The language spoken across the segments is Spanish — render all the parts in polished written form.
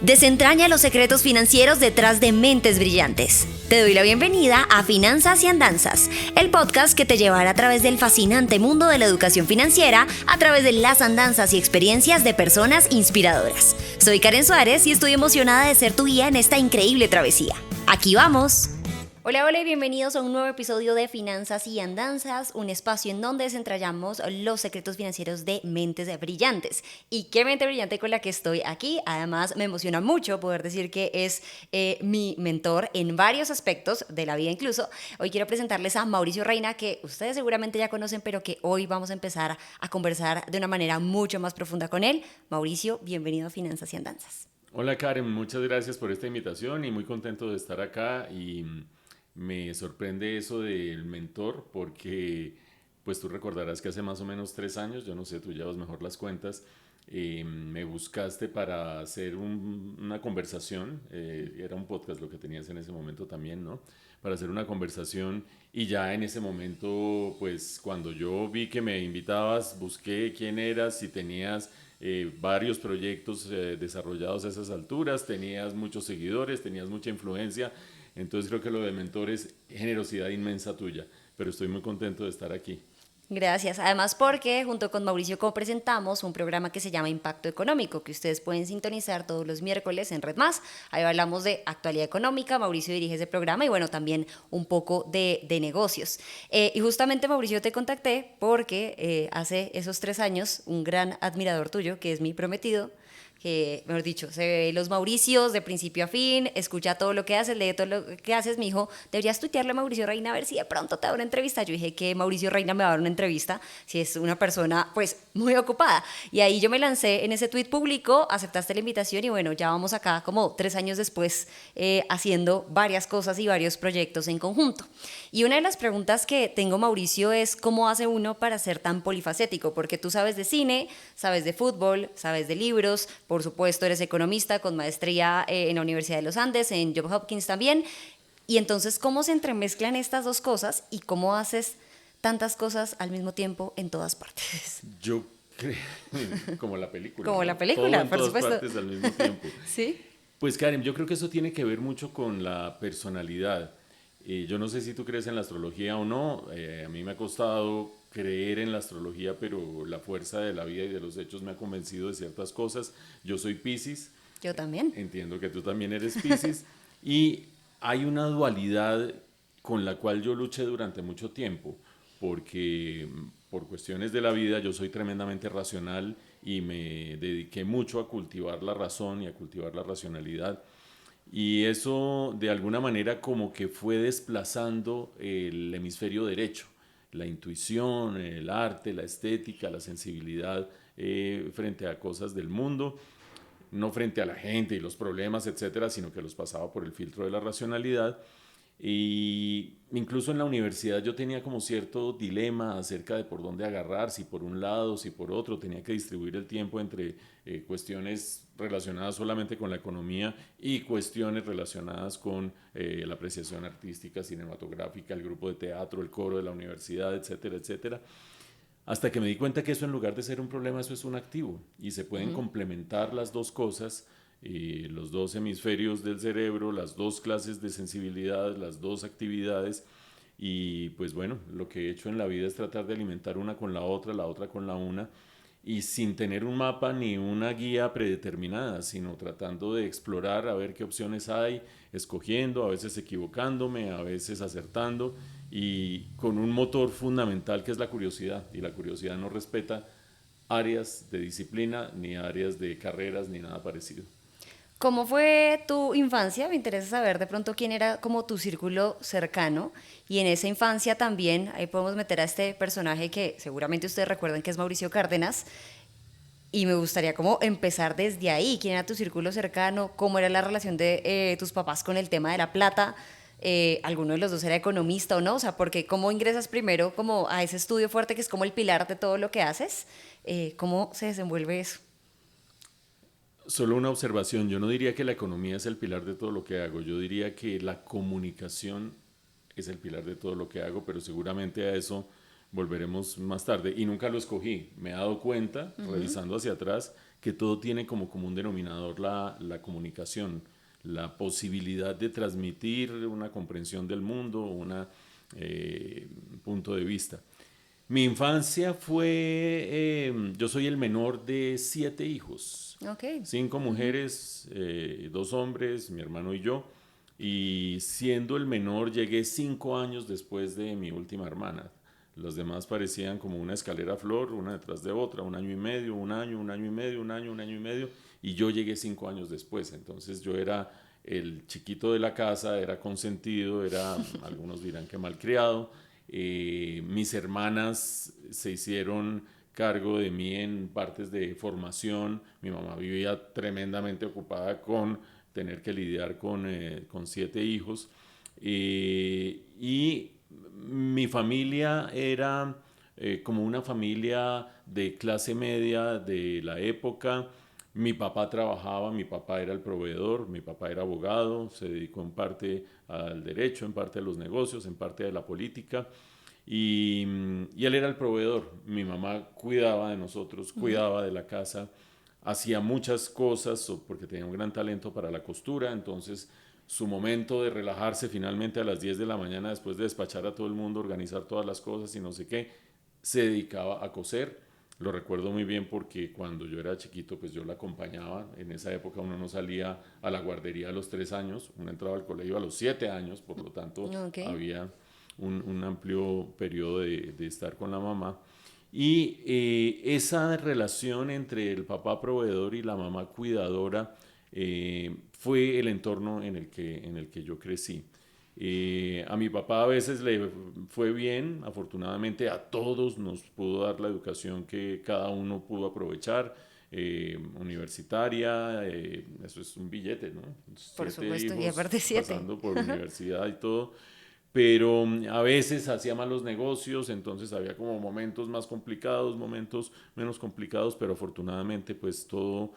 Desentraña los secretos financieros detrás de mentes brillantes. Te doy la bienvenida a Finanzas y Andanzas, el podcast que te llevará a través del fascinante mundo de la educación financiera a través de las andanzas y experiencias de personas inspiradoras. Soy Karen Suárez y estoy emocionada de ser tu guía en esta increíble travesía. ¡Aquí vamos! Hola, hola y bienvenidos a un nuevo episodio de Finanzas y Andanzas, un espacio en donde desentrañamos los secretos financieros de mentes brillantes. Y qué mente brillante con la que estoy aquí. Además, me emociona mucho poder decir que es mi mentor en varios aspectos de la vida incluso. Hoy quiero presentarles a Mauricio Reina, que ustedes seguramente ya conocen, pero que hoy vamos a empezar a conversar de una manera mucho más profunda con él. Mauricio, bienvenido a Finanzas y Andanzas. Hola Karen, muchas gracias por esta invitación y muy contento de estar acá y me sorprende eso del mentor porque pues tú recordarás que hace más o menos 3 años, yo no sé, tú llevas mejor las cuentas, me buscaste para hacer una conversación, era un podcast lo que tenías en ese momento también, ¿no? Para hacer una conversación y ya en ese momento pues cuando yo vi que me invitabas busqué quién eras, si tenías varios proyectos desarrollados a esas alturas, tenías muchos seguidores, tenías mucha influencia, entonces creo que lo de mentor es generosidad inmensa tuya, pero estoy muy contento de estar aquí. Gracias. Además porque junto con Mauricio co-presentamos un programa que se llama Impacto Económico, que ustedes pueden sintonizar todos los miércoles en Red Más. Ahí hablamos de actualidad económica, Mauricio dirige ese programa y bueno, también un poco de negocios. Y justamente Mauricio te contacté porque hace esos 3 años un gran admirador tuyo, que es mi prometido, que, mejor dicho, se ve los Mauricios de principio a fin, escucha todo lo que haces, lee todo lo que haces, me dijo, deberías tuitearle a Mauricio Reina a ver si de pronto te da una entrevista. Yo dije que Mauricio Reina me va a dar una entrevista, si es una persona, pues, muy ocupada. Y ahí yo me lancé en ese tuit público, aceptaste la invitación y bueno, ya vamos acá como 3 años después haciendo varias cosas y varios proyectos en conjunto. Y una de las preguntas que tengo, Mauricio, es cómo hace uno para ser tan polifacético, porque tú sabes de cine, sabes de fútbol, sabes de libros, por supuesto eres economista con maestría en la Universidad de los Andes, en Johns Hopkins también, y entonces ¿cómo se entremezclan estas dos cosas y cómo haces tantas cosas al mismo tiempo en todas partes? Yo creo, como la película, Como ¿no? la Todo película, en por todas supuesto. partes al mismo tiempo. ¿Sí? Pues Karen, yo creo que eso tiene que ver mucho con la personalidad. Yo no sé si tú crees en la astrología o no, a mí me ha costado creer en la astrología, pero la fuerza de la vida y de los hechos me ha convencido de ciertas cosas. Yo soy Piscis, Yo también. entiendo que tú también eres Piscis, y hay una dualidad con la cual yo luché durante mucho tiempo, porque por cuestiones de la vida yo soy tremendamente racional y me dediqué mucho a cultivar la razón y a cultivar la racionalidad. Y eso de alguna manera como que fue desplazando el hemisferio derecho, la intuición, el arte, la estética, la sensibilidad frente a cosas del mundo, no frente a la gente y los problemas, etcétera, sino que los pasaba por el filtro de la racionalidad. Y incluso en la universidad yo tenía como cierto dilema acerca de por dónde agarrar, si por un lado, si por otro, tenía que distribuir el tiempo entre cuestiones relacionadas solamente con la economía y cuestiones relacionadas con la apreciación artística, cinematográfica, el grupo de teatro, el coro de la universidad, etcétera, etcétera. Hasta que me di cuenta que eso en lugar de ser un problema, eso es un activo y se pueden complementar las dos cosas, los dos hemisferios del cerebro, las dos clases de sensibilidad, las dos actividades y pues bueno, lo que he hecho en la vida es tratar de alimentar una con la otra con la una y sin tener un mapa ni una guía predeterminada, sino tratando de explorar a ver qué opciones hay, escogiendo, a veces equivocándome, a veces acertando y con un motor fundamental que es la curiosidad y la curiosidad no respeta áreas de disciplina ni áreas de carreras ni nada parecido. ¿Cómo fue tu infancia? Me interesa saber de pronto quién era como tu círculo cercano y en esa infancia también, ahí podemos meter a este personaje que seguramente ustedes recuerdan que es Mauricio Cárdenas y me gustaría como empezar desde ahí. ¿Quién era tu círculo cercano? ¿Cómo era la relación de tus papás con el tema de la plata? ¿Alguno de los dos era economista o no? O sea, porque ¿cómo ingresas primero como a ese estudio fuerte que es como el pilar de todo lo que haces? ¿Cómo se desenvuelve eso? Solo una observación, yo no diría que la economía es el pilar de todo lo que hago, yo diría que la comunicación es el pilar de todo lo que hago, pero seguramente a eso volveremos más tarde. Y nunca lo escogí, me he dado cuenta, revisando hacia atrás, que todo tiene como común denominador la comunicación, la posibilidad de transmitir una comprensión del mundo, un punto de vista. Mi infancia yo soy el menor de 7 hijos, Ok. 5 mujeres, 2 hombres, mi hermano y yo, y siendo el menor llegué 5 años después de mi última hermana. Los demás parecían como una escalera flor, una detrás de otra, un año y medio, un año y medio, un año y medio, y yo llegué 5 años después. Entonces yo era el chiquito de la casa, era consentido, era, algunos dirán que malcriado. Mis hermanas se hicieron cargo de mí en partes de formación. Mi mamá vivía tremendamente ocupada con tener que lidiar con 7 hijos. Y mi familia era como una familia de clase media de la época. Mi papá trabajaba, mi papá era el proveedor, mi papá era abogado, se dedicó en parte al derecho, en parte a los negocios, en parte a la política. Y él era el proveedor. Mi mamá cuidaba de nosotros, cuidaba de la casa, hacía muchas cosas porque tenía un gran talento para la costura. Entonces su momento de relajarse finalmente a las 10 de la mañana, después de despachar a todo el mundo, organizar todas las cosas y no sé qué, se dedicaba a coser. Lo recuerdo muy bien porque cuando yo era chiquito, pues yo la acompañaba. En esa época uno no salía a la guardería a los 3 años, uno entraba al colegio a los 7 años, por lo tanto Ok. había un amplio periodo de estar con la mamá. Y esa relación entre el papá proveedor y la mamá cuidadora fue el entorno en el que yo crecí. A mi papá a veces le fue bien, afortunadamente a todos nos pudo dar la educación que cada uno pudo aprovechar, universitaria, eso es un billete, ¿no? Por 7 supuesto, y hijos aparte 7. pasando por universidad y todo, pero a veces hacía malos negocios, entonces había como momentos más complicados, momentos menos complicados, pero afortunadamente pues todo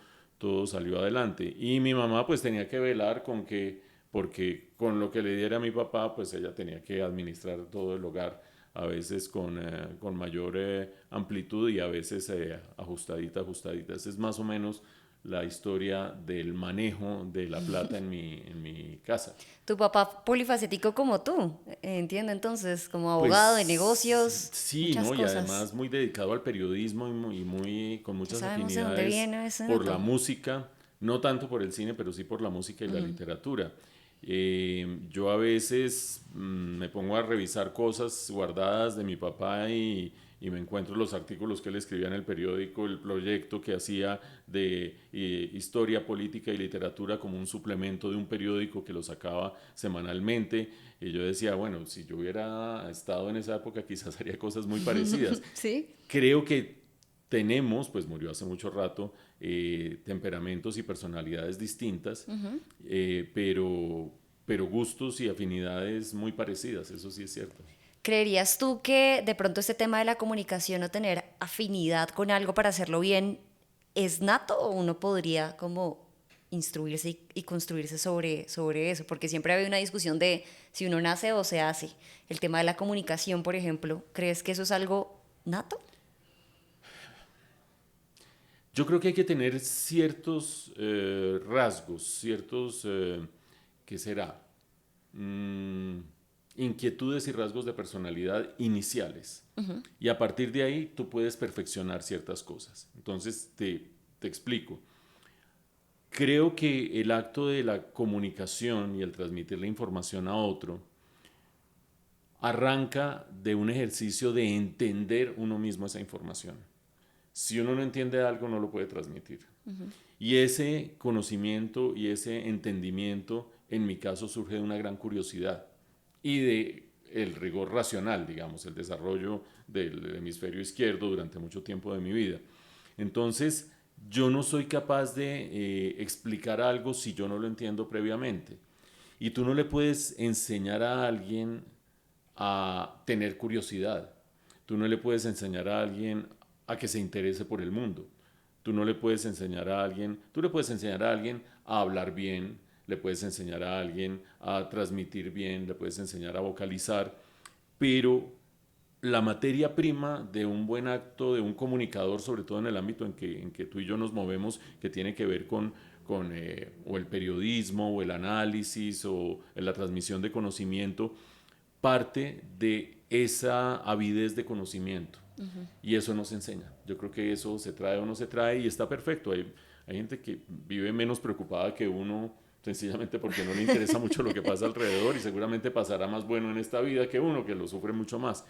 salió adelante. Y mi mamá pues tenía que velar con que, porque con lo que le diera a mi papá, pues ella tenía que administrar todo el hogar, a veces con mayor amplitud y a veces ajustadita. Esa es más o menos la historia del manejo de la plata en mi casa. Tu papá polifacético como tú, entiendo entonces, como abogado de Pues negocios, sí, muchas ¿no? Y cosas. además muy dedicado al periodismo con Ya muchas sabemos de dónde afinidades viene ese por la dato. música, no tanto por el cine, pero sí por la música y la literatura. Yo a veces me pongo a revisar cosas guardadas de mi papá y me encuentro los artículos que él escribía en el periódico, el proyecto que hacía de historia, política y literatura como un suplemento de un periódico que lo sacaba semanalmente. Y yo decía, bueno, si yo hubiera estado en esa época quizás haría cosas muy parecidas. ¿Sí? Creo que tenemos, pues murió hace mucho rato, temperamentos y personalidades distintas, pero gustos y afinidades muy parecidas, eso sí es cierto. ¿Creerías tú que de pronto este tema de la comunicación o tener afinidad con algo para hacerlo bien es nato o uno podría como instruirse y construirse sobre eso? Porque siempre había una discusión de si uno nace o se hace. El tema de la comunicación, por ejemplo, ¿crees que eso es algo nato? Yo creo que hay que tener ciertos rasgos, ¿qué será? Mm, inquietudes y rasgos de personalidad iniciales. Y a partir de ahí tú puedes perfeccionar ciertas cosas. Entonces te explico. Creo que el acto de la comunicación y el transmitir la información a otro arranca de un ejercicio de entender uno mismo esa información. Si uno no entiende algo, no lo puede transmitir. Y ese conocimiento y ese entendimiento, en mi caso, surge de una gran curiosidad y de el rigor racional, digamos, el desarrollo del hemisferio izquierdo durante mucho tiempo de mi vida. Entonces, yo no soy capaz de explicar algo si yo no lo entiendo previamente. Y tú no le puedes enseñar a alguien a tener curiosidad. Tú no le puedes enseñar a alguien a que se interese por el mundo. Tú no le puedes enseñar a alguien, tú le puedes enseñar a alguien a hablar bien, le puedes enseñar a alguien a transmitir bien, le puedes enseñar a vocalizar, pero la materia prima de un buen acto de un comunicador, sobre todo en el ámbito en que tú y yo nos movemos, que tiene que ver con o el periodismo, o el análisis, o la transmisión de conocimiento, parte de esa avidez de conocimiento. Y eso no se enseña. Yo creo que eso se trae o no se trae y está perfecto. Hay gente que vive menos preocupada que uno, sencillamente porque no le interesa mucho lo que pasa alrededor, y seguramente pasará más bueno en esta vida que uno, que lo sufre mucho más.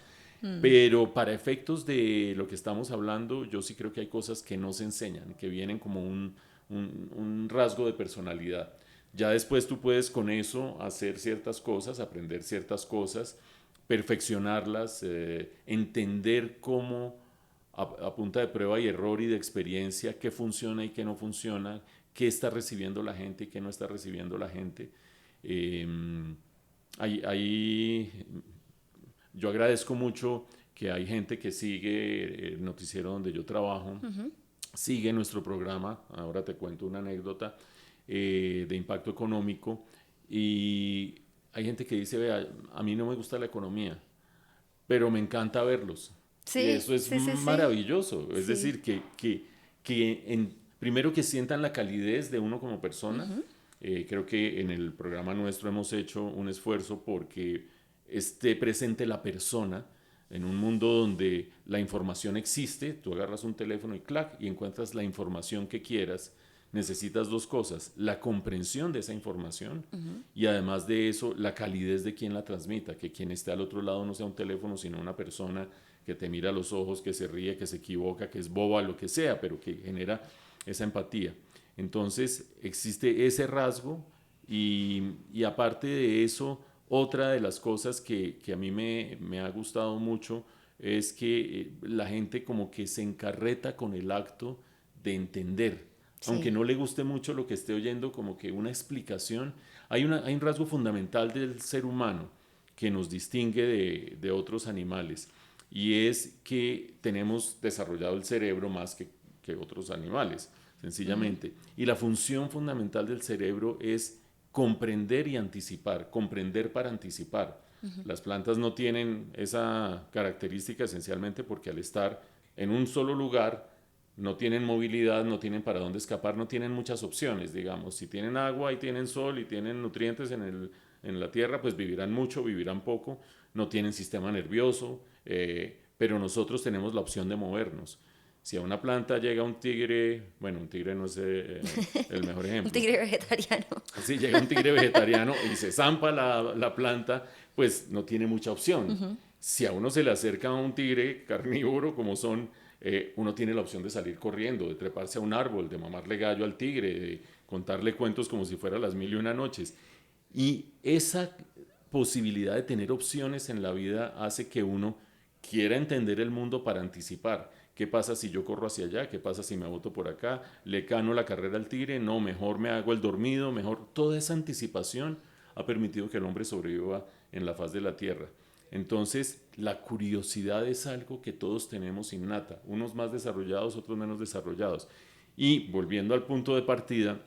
Pero para efectos de lo que estamos hablando, yo sí creo que hay cosas que no se enseñan, que vienen como un rasgo de personalidad. Ya después tú puedes con eso hacer ciertas cosas, aprender ciertas cosas, perfeccionarlas, entender cómo a punta de prueba y error y de experiencia qué funciona y qué no funciona, qué está recibiendo la gente y qué no está recibiendo la gente. Eh, hay, yo agradezco mucho que hay gente que sigue el noticiero donde yo trabajo, sigue nuestro programa. Ahora te cuento una anécdota de impacto económico, y hay gente que dice, vea, a mí no me gusta la economía, pero me encanta verlos. Y Sí, eso es sí, sí, sí. maravilloso. Es Sí. decir, primero que sientan la calidez de uno como persona. Creo que en el programa nuestro hemos hecho un esfuerzo porque esté presente la persona en un mundo donde la información existe. Tú agarras un teléfono y clac, y encuentras la información que quieras. Necesitas dos cosas: la comprensión de esa información, y además de eso, la calidez de quien la transmita, que quien esté al otro lado no sea un teléfono, sino una persona que te mira a los ojos, que se ríe, que se equivoca, que es boba, lo que sea, pero que genera esa empatía. Entonces existe ese rasgo, y aparte de eso, otra de las cosas que a mí me ha gustado mucho es que la gente como que se encarreta con el acto de entender, aunque Sí. no le guste mucho lo que esté oyendo, como que una explicación. Hay un rasgo fundamental del ser humano que nos distingue de otros animales, y es que tenemos desarrollado el cerebro más que otros animales, sencillamente. Y la función fundamental del cerebro es comprender y anticipar, comprender para anticipar. Las plantas no tienen esa característica esencialmente porque al estar en un solo lugar no tienen movilidad, no tienen para dónde escapar, no tienen muchas opciones, digamos. Si tienen agua y tienen sol y tienen nutrientes en la tierra, pues vivirán mucho, vivirán poco, no tienen sistema nervioso, pero nosotros tenemos la opción de movernos. Si a una planta llega un tigre, bueno, un tigre no es el mejor Un ejemplo. tigre vegetariano. Si llega un tigre vegetariano y se zampa la planta, pues no tiene mucha opción. Si a uno se le acerca a un tigre carnívoro, como son, uno tiene la opción de salir corriendo, de treparse a un árbol, de mamarle gallo al tigre, de contarle cuentos como si fuera las mil y una noches. Y esa posibilidad de tener opciones en la vida hace que uno quiera entender el mundo para anticipar. ¿Qué pasa si yo corro hacia allá? ¿Qué pasa si me boto por acá? ¿Le gano la carrera al tigre? No, mejor me hago el dormido, mejor. Toda esa anticipación ha permitido que el hombre sobreviva en la faz de la tierra. Entonces, la curiosidad es algo que todos tenemos innata, unos más desarrollados, otros menos desarrollados. Y volviendo al punto de partida,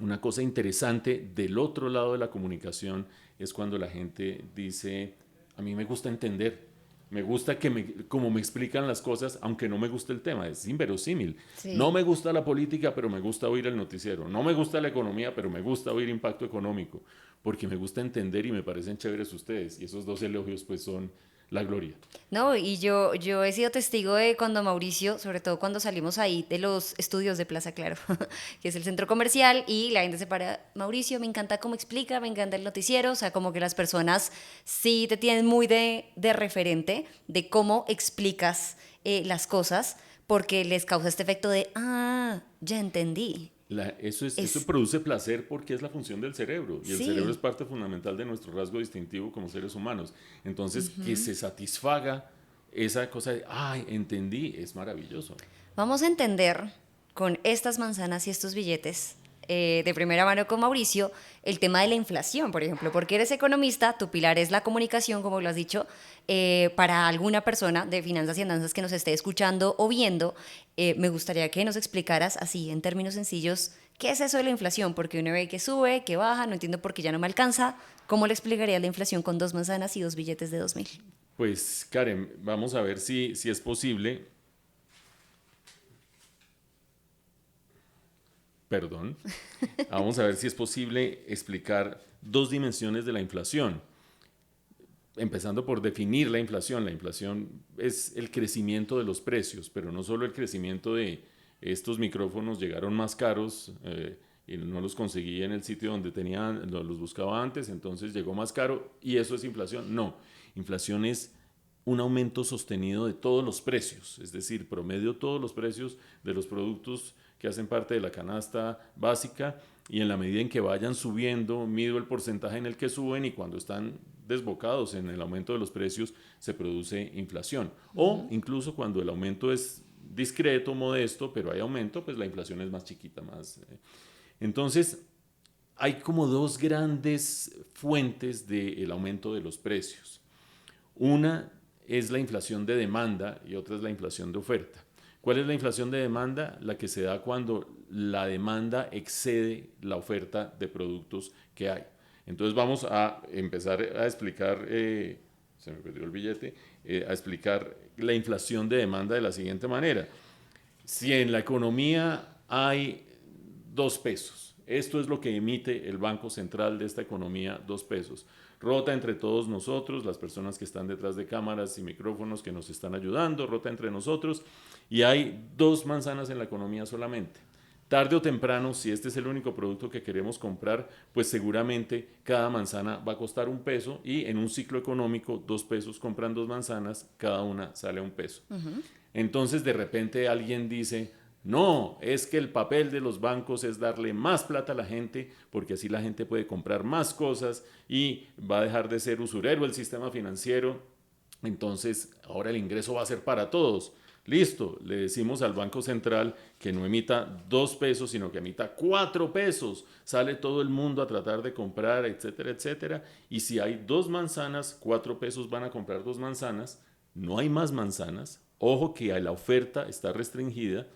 una cosa interesante del otro lado de la comunicación es cuando la gente dice, a mí me gusta entender, me gusta como me explican las cosas, aunque no me guste el tema, es inverosímil. No Sí. me gusta la política, pero me gusta oír el noticiero. No me gusta la economía, pero me gusta oír impacto económico, porque me gusta entender y me parecen chéveres ustedes. Y esos dos elogios pues son la gloria. No, y yo he sido testigo de cuando Mauricio, sobre todo cuando salimos ahí de los estudios de Plaza Claro, que es el centro comercial, y la gente se para, Mauricio, me encanta cómo explica, me encanta el noticiero, o sea, como que las personas sí te tienen muy de referente de cómo explicas las cosas, porque les causa este efecto de, ah, ya entendí. Eso Es, produce placer porque es la función del cerebro, y el cerebro es sí. parte fundamental de nuestro rasgo distintivo como seres humanos. Entonces, que se satisfaga esa cosa de, ay, entendí, es maravilloso. Vamos a entender con estas manzanas y estos billetes de primera mano con Mauricio el tema de la inflación, por ejemplo, porque eres economista, tu pilar es la comunicación, como lo has dicho, para alguna persona de finanzas y andanzas que nos esté escuchando o viendo, me gustaría que nos explicaras así, en términos sencillos, qué es eso de la inflación, porque uno ve que sube, que baja, no entiendo por qué ya no me alcanza. ¿Cómo le explicaría la inflación con dos manzanas y dos billetes de 2000? Pues Karen, vamos a ver si es posible, perdón, vamos a ver si es posible explicar dos dimensiones de la inflación. Empezando por definir la inflación. La inflación es el crecimiento de los precios, pero no solo el crecimiento de estos micrófonos llegaron más caros y no los conseguí en el sitio donde los buscaba antes, entonces llegó más caro y eso es inflación. No, inflación es un aumento sostenido de todos los precios, es decir, promedio todos los precios de los productos que hacen parte de la canasta básica, y en la medida en que vayan subiendo, mido el porcentaje en el que suben, y cuando están desbocados en el aumento de los precios se produce inflación. O incluso cuando el aumento es discreto, modesto, pero hay aumento, pues la inflación es más chiquita, más. Entonces, hay como dos grandes fuentes del aumento de los precios. Una es la inflación de demanda y otra es la inflación de oferta. ¿Cuál es la inflación de demanda? La que se da cuando la demanda excede la oferta de productos que hay. Entonces vamos a empezar a explicar, se me perdió el billete, a explicar la inflación de demanda de la siguiente manera. Si en la economía hay 2 pesos, esto es lo que emite el Banco Central de esta economía, 2 pesos. Rota entre todos nosotros, las personas que están detrás de cámaras y micrófonos que nos están ayudando, rota entre nosotros, y hay 2 manzanas en la economía solamente. Tarde o temprano, si este es el único producto que queremos comprar, pues seguramente cada manzana va a costar 1 peso, y en un ciclo económico 2 pesos compran 2 manzanas, cada una sale a 1 peso. Entonces de repente alguien dice: no, es que el papel de los bancos es darle más plata a la gente, porque así la gente puede comprar más cosas y va a dejar de ser usurero el sistema financiero. Entonces ahora el ingreso va a ser para todos. Listo, le decimos al Banco Central que no emita 2 pesos, sino que emita 4 pesos. Sale todo el mundo a tratar de comprar, etcétera, etcétera. Y si hay 2 manzanas, 4 pesos van a comprar 2 manzanas. No hay más manzanas. Ojo que a la oferta está restringida.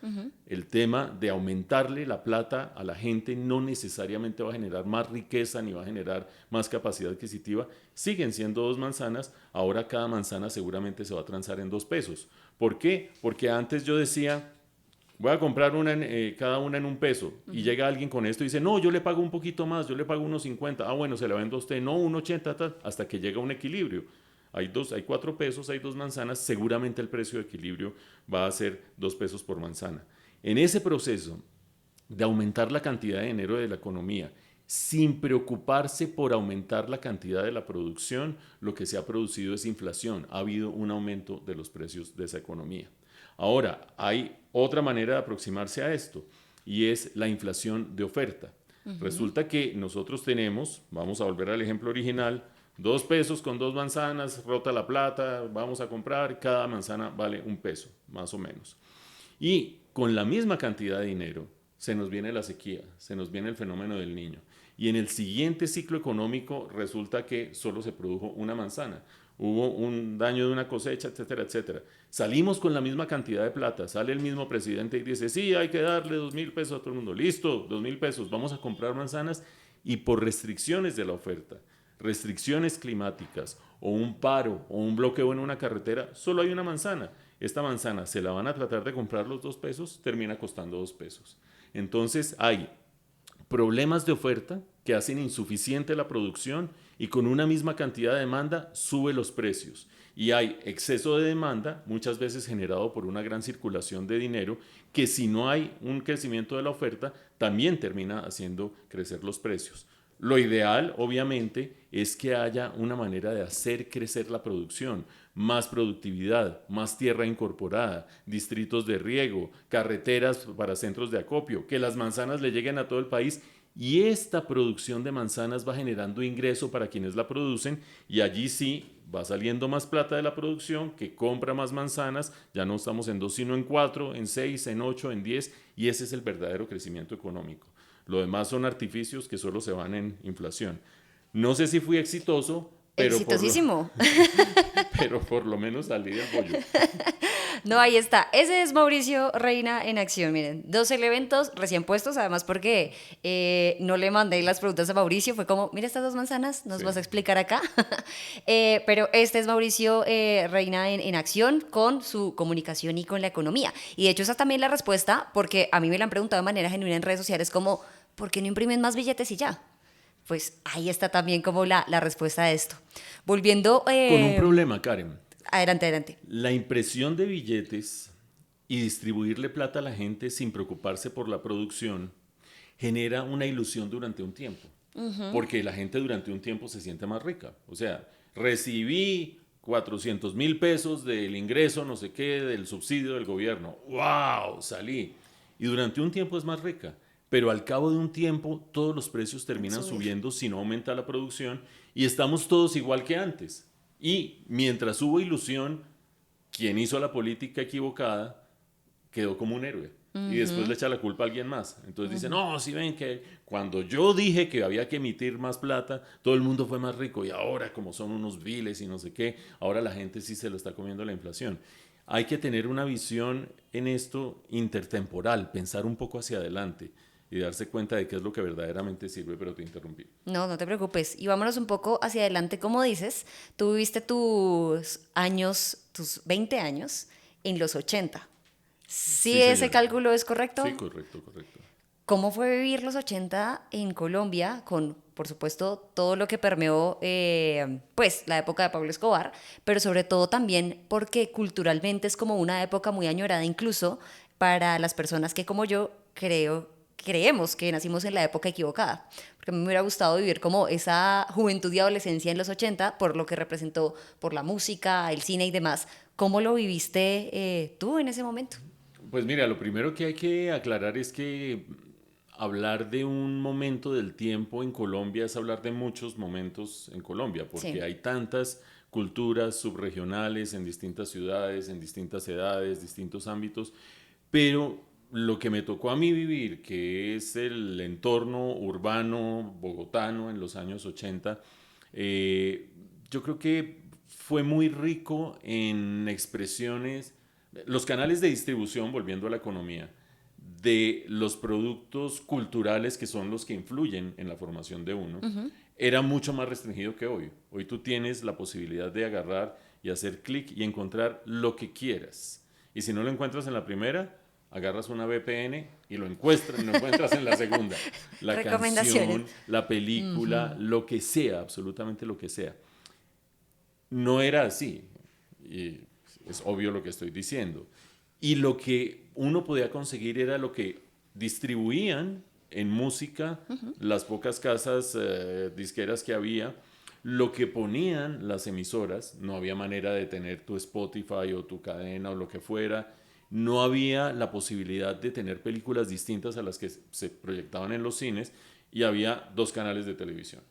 El tema de aumentarle la plata a la gente no necesariamente va a generar más riqueza ni va a generar más capacidad adquisitiva. Siguen siendo 2 manzanas. Ahora cada manzana seguramente se va a transar en 2 pesos. ¿Por qué? Porque antes yo decía: voy a comprar cada una en 1 peso. Y llega alguien con esto y dice: no, yo le pago un poquito más, yo le pago 1.50. Ah, bueno, se la vendo a usted. No, 1.80, tal, hasta que llega un equilibrio. Hay 4 pesos, hay 2 manzanas, seguramente el precio de equilibrio va a ser 2 pesos por manzana. En ese proceso de aumentar la cantidad de dinero de la economía, sin preocuparse por aumentar la cantidad de la producción, lo que se ha producido es inflación. Ha habido un aumento de los precios de esa economía. Ahora, hay otra manera de aproximarse a esto, y es la inflación de oferta. Resulta que nosotros tenemos, vamos a volver al ejemplo original, 2 pesos con 2 manzanas, rota la plata, vamos a comprar, cada manzana vale 1 peso, más o menos. Y con la misma cantidad de dinero se nos viene la sequía, se nos viene el fenómeno del Niño. Y en el siguiente ciclo económico resulta que solo se produjo una manzana. Hubo un daño de una cosecha, etcétera, etcétera. Salimos con la misma cantidad de plata, sale el mismo presidente y dice: sí, hay que darle 2.000 pesos a todo el mundo. Listo, 2.000 pesos, vamos a comprar manzanas, y por restricciones de la oferta, restricciones climáticas o un paro o un bloqueo en una carretera, solo hay una manzana. Esta manzana se la van a tratar de comprar los 2 pesos, termina costando 2 pesos. Entonces hay problemas de oferta que hacen insuficiente la producción, y con una misma cantidad de demanda sube los precios. Y hay exceso de demanda, muchas veces generado por una gran circulación de dinero, que si no hay un crecimiento de la oferta, también termina haciendo crecer los precios. Lo ideal, obviamente, es que haya una manera de hacer crecer la producción, más productividad, más tierra incorporada, distritos de riego, carreteras para centros de acopio, que las manzanas le lleguen a todo el país, y esta producción de manzanas va generando ingreso para quienes la producen, y allí sí va saliendo más plata de la producción, que compra más manzanas. Ya no estamos en 2 sino en 4, en 6, en 8, en 10, y ese es el verdadero crecimiento económico. Lo demás son artificios que solo se van en inflación. No sé si fui exitoso, pero Exitosísimo. pero por lo menos salí del pollo. No, ahí está. Ese es Mauricio Reina en acción. Miren, dos elementos recién puestos, además porque no le mandé las preguntas a Mauricio. Fue como, mira estas dos manzanas, nos Sí. vas a explicar acá. Pero este es Mauricio Reina en acción con su comunicación y con la economía. Y de hecho esa es también la respuesta, porque a mí me la han preguntado de manera genuina en redes sociales como, ¿por qué no imprimen más billetes y ya? Pues ahí está también como la respuesta a esto. Volviendo, Con un problema, Karen. adelante, adelante. La impresión de billetes y distribuirle plata a la gente sin preocuparse por la producción genera una ilusión durante un tiempo. Porque la gente durante un tiempo se siente más rica. O sea, recibí 400.000 pesos del ingreso, no sé qué, del subsidio del gobierno. ¡Wow! Salí. Y durante un tiempo es más rica. Pero al cabo de un tiempo todos los precios terminan Subir. subiendo si no aumenta la producción y estamos todos igual que antes. Y mientras hubo ilusión, quien hizo la política equivocada quedó como un héroe. Y después le echa la culpa a alguien más. Entonces dice, no, si ven que cuando yo dije que había que emitir más plata, todo el mundo fue más rico. Y ahora, como son unos viles y no sé qué, ahora la gente sí se lo está comiendo la inflación. Hay que tener una visión en esto intertemporal, pensar un poco hacia adelante y darse cuenta de qué es lo que verdaderamente sirve, pero te interrumpí. No, no te preocupes. Y vámonos un poco hacia adelante, como dices. Tú viviste tus años, tus 20 años en los 80. ¿Sí Sí, ese señora. cálculo es correcto? Sí, correcto, correcto. ¿Cómo fue vivir los 80 en Colombia con, por supuesto, todo lo que permeó, pues, la época de Pablo Escobar, pero sobre todo también porque culturalmente es como una época muy añorada incluso para las personas que como yo creemos que nacimos en la época equivocada? Porque a mí me hubiera gustado vivir como esa juventud y adolescencia en los 80 por lo que representó, por la música, el cine y demás. ¿Cómo lo viviste tú en ese momento? Pues mira, lo primero que hay que aclarar es que hablar de un momento del tiempo en Colombia es hablar de muchos momentos en Colombia, porque Sí. hay tantas culturas subregionales en distintas ciudades, en distintas edades, distintos ámbitos, pero lo que me tocó a mí vivir, que es el entorno urbano bogotano en los años 80, eh, yo creo que fue muy rico en expresiones, los canales de distribución, volviendo a la economía, de los productos culturales que son los que influyen en la formación de uno, era mucho más restringido que hoy. Hoy tú tienes la posibilidad de agarrar y hacer clic y encontrar lo que quieras. Y si no lo encuentras en la primera, agarras una VPN y lo encuentras en la segunda. La Recomendaciones. canción, la película, lo que sea, absolutamente lo que sea. No era así. Y es obvio lo que estoy diciendo. Y lo que uno podía conseguir era lo que distribuían en música las pocas casas disqueras que había, lo que ponían las emisoras, no había manera de tener tu Spotify o tu cadena o lo que fuera, no había la posibilidad de tener películas distintas a las que se proyectaban en los cines y había dos canales de televisión,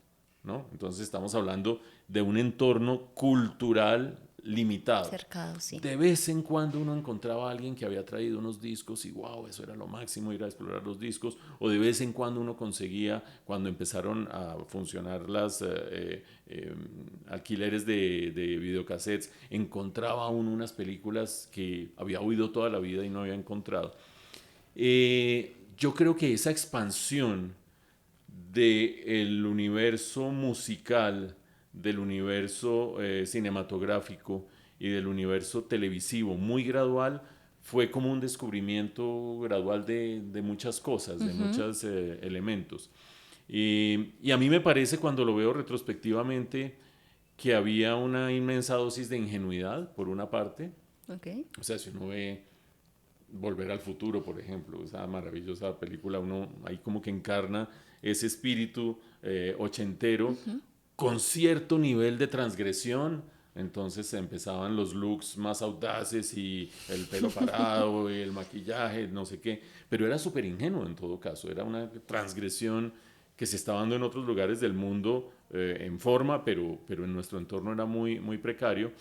¿no? Entonces estamos hablando de un entorno cultural limitado. Cercado, sí. De vez en cuando uno encontraba a alguien que había traído unos discos y wow, eso era lo máximo, ir a explorar los discos. O de vez en cuando uno conseguía, cuando empezaron a funcionar las alquileres de videocassettes, encontraba uno unas películas que había oído toda la vida y no había encontrado. Yo creo que esa expansión del universo musical, del universo cinematográfico y del universo televisivo muy gradual, fue como un descubrimiento gradual de muchas cosas, de muchos elementos. Y a mí me parece cuando lo veo retrospectivamente que había una inmensa dosis de ingenuidad, por una parte. Ok. O sea, si uno ve Volver al Futuro, por ejemplo, esa maravillosa película, uno ahí como que encarna ese espíritu ochentero con cierto nivel de transgresión. Entonces empezaban los looks más audaces y el pelo parado y el maquillaje, no sé qué, pero era súper ingenuo en todo caso, era una transgresión que se estaba dando en otros lugares del mundo en forma, pero en nuestro entorno era muy, muy precario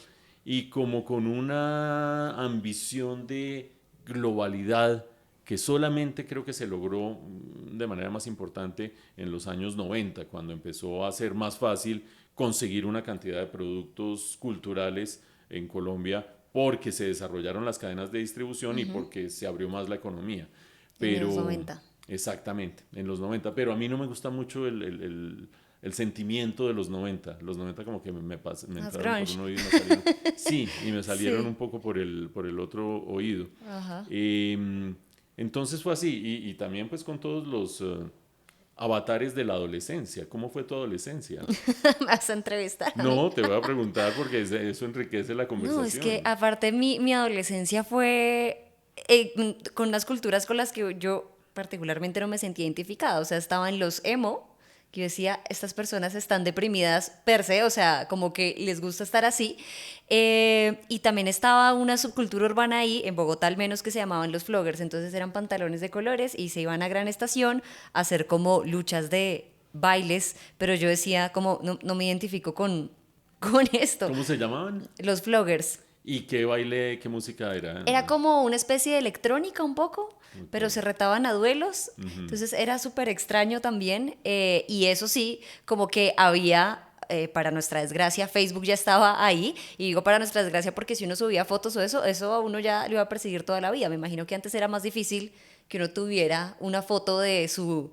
y como con una ambición de globalidad que solamente creo que se logró de manera más importante en los años 90, cuando empezó a ser más fácil conseguir una cantidad de productos culturales en Colombia porque se desarrollaron las cadenas de distribución y porque se abrió más la economía. En Pero, los 90. exactamente, en los 90. Pero a mí no me gusta mucho el sentimiento de los 90. Los 90 como que me Más entraron por grunge. un oído y me salieron. Sí, y me salieron Sí. un poco por el otro oído. Ajá. Entonces fue así. Y también pues con todos los avatares de la adolescencia. ¿Cómo fue tu adolescencia? Me vas a entrevistar a mí. No, te voy a preguntar porque eso enriquece la No, es que conversación. aparte mi adolescencia fue con las culturas con las que yo particularmente no me sentía identificada. O sea, estaban los emo, que yo decía, estas personas están deprimidas per se, o sea, como que les gusta estar así. Y también estaba una subcultura urbana ahí, en Bogotá al menos, que se llamaban los floggers. Entonces eran pantalones de colores y se iban a Gran Estación a hacer como luchas de bailes, pero yo decía como, no, no me identifico con esto. ¿Cómo se llamaban? Los floggers. ¿Y qué baile, qué música era? Era como una especie de electrónica un poco, pero se Ok. retaban a duelos. Entonces era súper extraño también. Y eso sí, como que había, para nuestra desgracia, Facebook ya estaba ahí. Y digo para nuestra desgracia porque si uno subía fotos o eso a uno ya le iba a perseguir toda la vida. Me imagino que antes era más difícil que uno tuviera una foto de su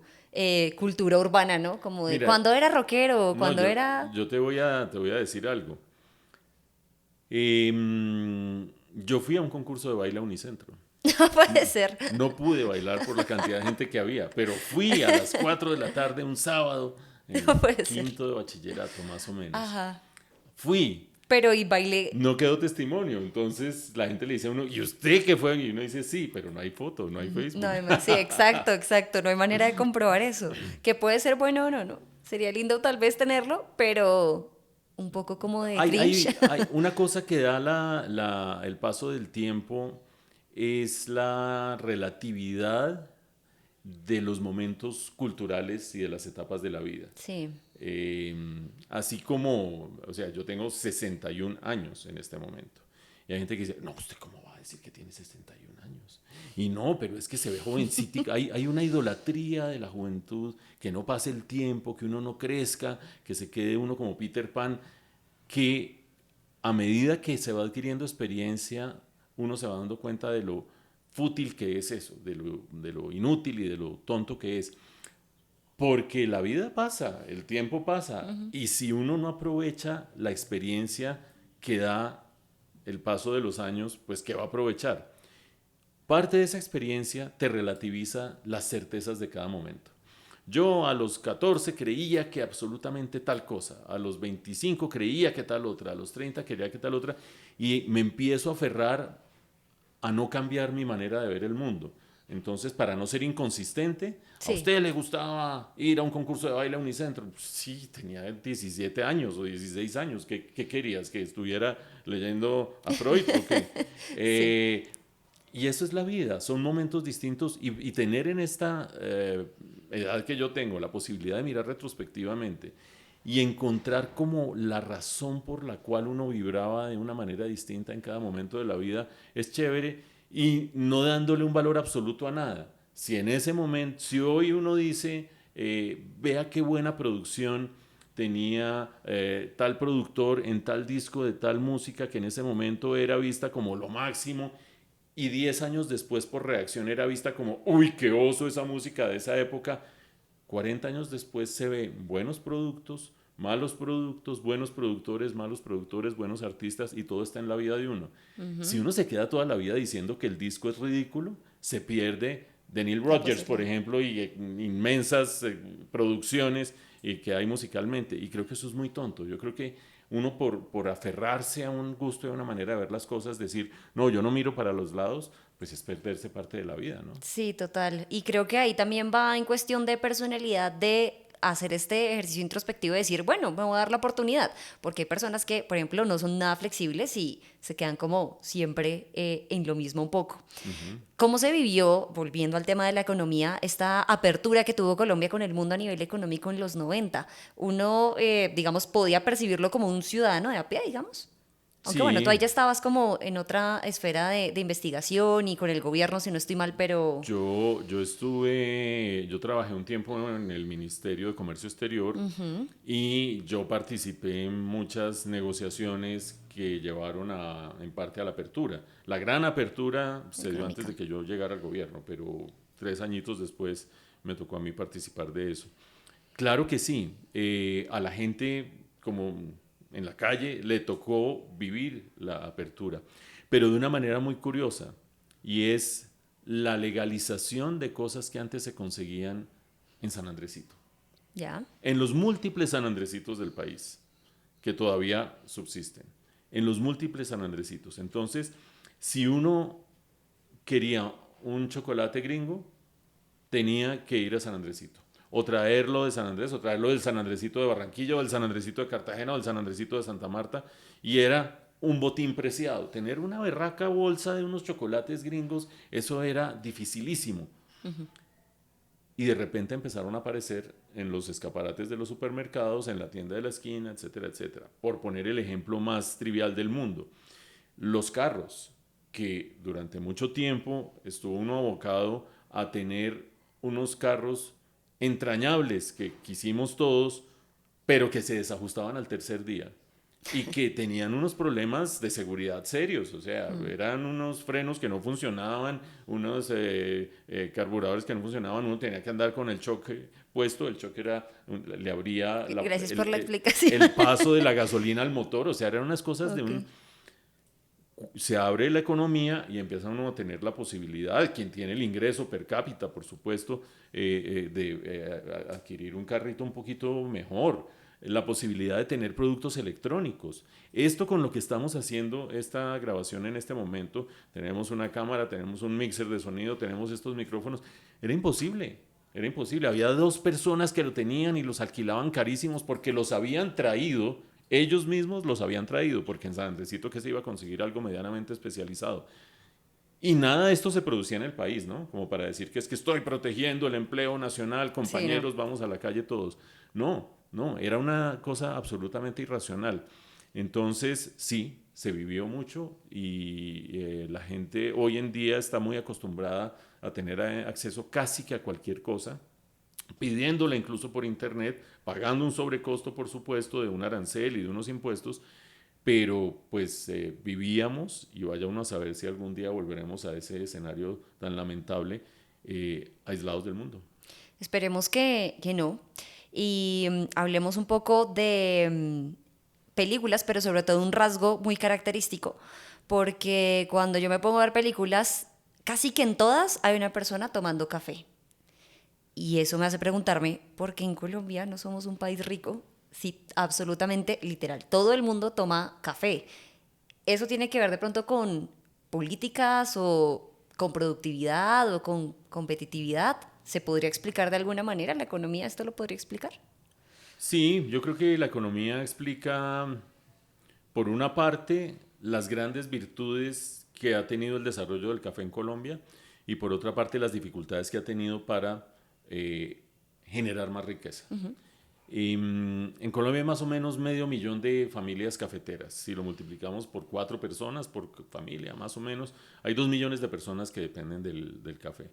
cultura urbana, ¿no? Como de Mira, cuando era rockero, no, cuando era... yo te voy a decir algo. Yo fui a un concurso de baile a Unicentro. No puede ser. No pude bailar por la cantidad de gente que había, pero fui a las 4 de la tarde un sábado, No en puede ser. quinto de bachillerato más o menos. Ajá. Fui, Pero y bailé. no quedó testimonio, entonces la gente le dice a uno, ¿y usted qué fue? Y uno dice, sí, pero no hay foto, no hay No, Facebook. sí, exacto, exacto. No hay manera de comprobar eso. Que puede ser bueno o no, ¿no? Sería lindo tal vez tenerlo, pero un poco como de cringe. Hay una cosa que da el paso del tiempo, es la relatividad de los momentos culturales y de las etapas de la vida. Sí. Así como, o sea, yo tengo 61 años en este momento. Y hay gente que dice, no, ¿usted cómo va a decir que tiene 61 años? Y no, pero es que se ve jovencito. Hay una idolatría de la juventud, que no pase el tiempo, que uno no crezca, que se quede uno como Peter Pan, que a medida que se va adquiriendo experiencia, uno se va dando cuenta de lo fútil que es eso, de lo inútil y de lo tonto que es. Porque la vida pasa, el tiempo pasa, y si uno no aprovecha la experiencia que da el paso de los años, pues ¿qué va a aprovechar? Parte de esa experiencia te relativiza las certezas de cada momento. Yo a los 14 creía que absolutamente tal cosa, a los 25 creía que tal otra, a los 30 creía que tal otra, y me empiezo a aferrar a no cambiar mi manera de ver el mundo. Entonces, para no ser inconsistente, ¿a Sí. usted le gustaba ir a un concurso de baile a Unicentro? Sí, tenía 17 años o 16 años. ¿Qué querías? ¿Que estuviera leyendo a Freud o qué? Sí. Y eso es la vida, son momentos distintos y tener en esta edad que yo tengo la posibilidad de mirar retrospectivamente y encontrar como la razón por la cual uno vibraba de una manera distinta en cada momento de la vida es chévere y no dándole un valor absoluto a nada. Si en ese momento, si hoy uno dice, vea qué buena producción tenía tal productor en tal disco de tal música que en ese momento era vista como lo máximo y 10 años después por reacción era vista como, uy, qué oso esa música de esa época. 40 años después se ven buenos productos, buenos productores, malos productores, buenos artistas y todo está en la vida de uno. Si uno se queda toda la vida diciendo que el disco es ridículo, se pierde de Neil La Rogers, por posibilidad. ejemplo, y inmensas producciones y que hay musicalmente. Y creo que eso es muy tonto. Yo creo que uno por aferrarse a un gusto y a una manera de ver las cosas, decir, no, yo no miro para los lados, pues es perderse parte de la vida, ¿no? Sí, total. Y creo que ahí también va en cuestión de personalidad de hacer este ejercicio introspectivo de decir, bueno, me voy a dar la oportunidad, porque hay personas que, por ejemplo, no son nada flexibles y se quedan como siempre en lo mismo un poco. ¿Cómo se vivió, volviendo al tema de la economía, esta apertura que tuvo Colombia con el mundo a nivel económico en los 90? Uno, digamos, podía percibirlo como un ciudadano de a pie, digamos. Aunque bueno, tú ahí Sí, ya estabas como en otra esfera de investigación y con el gobierno, si no estoy mal, pero... yo trabajé un tiempo en el Ministerio de Comercio Exterior y yo participé en muchas negociaciones que llevaron en parte a la apertura. La gran apertura se dio antes Económica. de que yo llegara al gobierno, pero 3 añitos después me tocó a mí participar de eso. Claro que sí, a la gente como en la calle le tocó vivir la apertura, pero de una manera muy curiosa, y es la legalización de cosas que antes se conseguían en San Andresito, Ya, en los múltiples San Andresitos del país, que todavía subsisten, en los múltiples San Andresitos. Entonces, si uno quería un chocolate gringo, tenía que ir a San Andresito. O traerlo de San Andrés, o traerlo del San Andresito de Barranquilla, o del San Andresito de Cartagena, o del San Andresito de Santa Marta. Y era un botín preciado. Tener una berraca bolsa de unos chocolates gringos, eso era dificilísimo. Y de repente empezaron a aparecer en los escaparates de los supermercados, en la tienda de la esquina, etcétera, etcétera. Por poner el ejemplo más trivial del mundo. Los carros, que durante mucho tiempo estuvo uno abocado a tener unos carros entrañables que quisimos todos, pero que se desajustaban al tercer día y que tenían unos problemas de seguridad serios, o sea, eran unos frenos que no funcionaban, unos carburadores que no funcionaban, uno tenía que andar con el choque puesto, el choque le abría gracias por la explicación. el paso de la gasolina al motor, o sea, eran unas cosas de Ok. un, se abre la economía y empieza uno a tener la posibilidad, quien tiene el ingreso per cápita, por supuesto, de adquirir un carrito un poquito mejor, la posibilidad de tener productos electrónicos. Esto con lo que estamos haciendo esta grabación en este momento, tenemos una cámara, tenemos un mixer de sonido, tenemos estos micrófonos, era imposible. Era imposible. Había 2 personas que lo tenían y los alquilaban carísimos porque los habían traído, ellos mismos los habían traído, porque en San Andresito que se iba a conseguir algo medianamente especializado. Y nada de esto se producía en el país, ¿no? Como para decir que es que estoy protegiendo el empleo nacional, Sí, no. compañeros, vamos a la calle todos. No, no, era una cosa absolutamente irracional. Entonces, sí, se vivió mucho y la gente hoy en día está muy acostumbrada a tener acceso casi que a cualquier cosa, pidiéndola incluso por internet, pagando un sobrecosto, por supuesto, de un arancel y de unos impuestos, pero pues vivíamos, y vaya uno a saber si algún día volveremos a ese escenario tan lamentable, aislados del mundo. Esperemos que no. Y hablemos un poco de películas, pero sobre todo un rasgo muy característico, porque cuando yo me pongo a ver películas, casi que en todas hay una persona tomando café. Y eso me hace preguntarme, ¿por qué en Colombia no somos un país rico? Sí, absolutamente literal. Todo el mundo toma café. ¿Eso tiene que ver de pronto con políticas o con productividad o con competitividad? ¿Se podría explicar de alguna manera? ¿La economía esto lo podría explicar? Sí, yo creo que la economía explica, por una parte, las grandes virtudes que ha tenido el desarrollo del café en Colombia y por otra parte, las dificultades que ha tenido para eh, generar más riqueza. En Colombia hay más o menos 500.000 de familias cafeteras. Si lo multiplicamos por 4 personas por familia, más o menos, hay 2 millones de personas que dependen del café.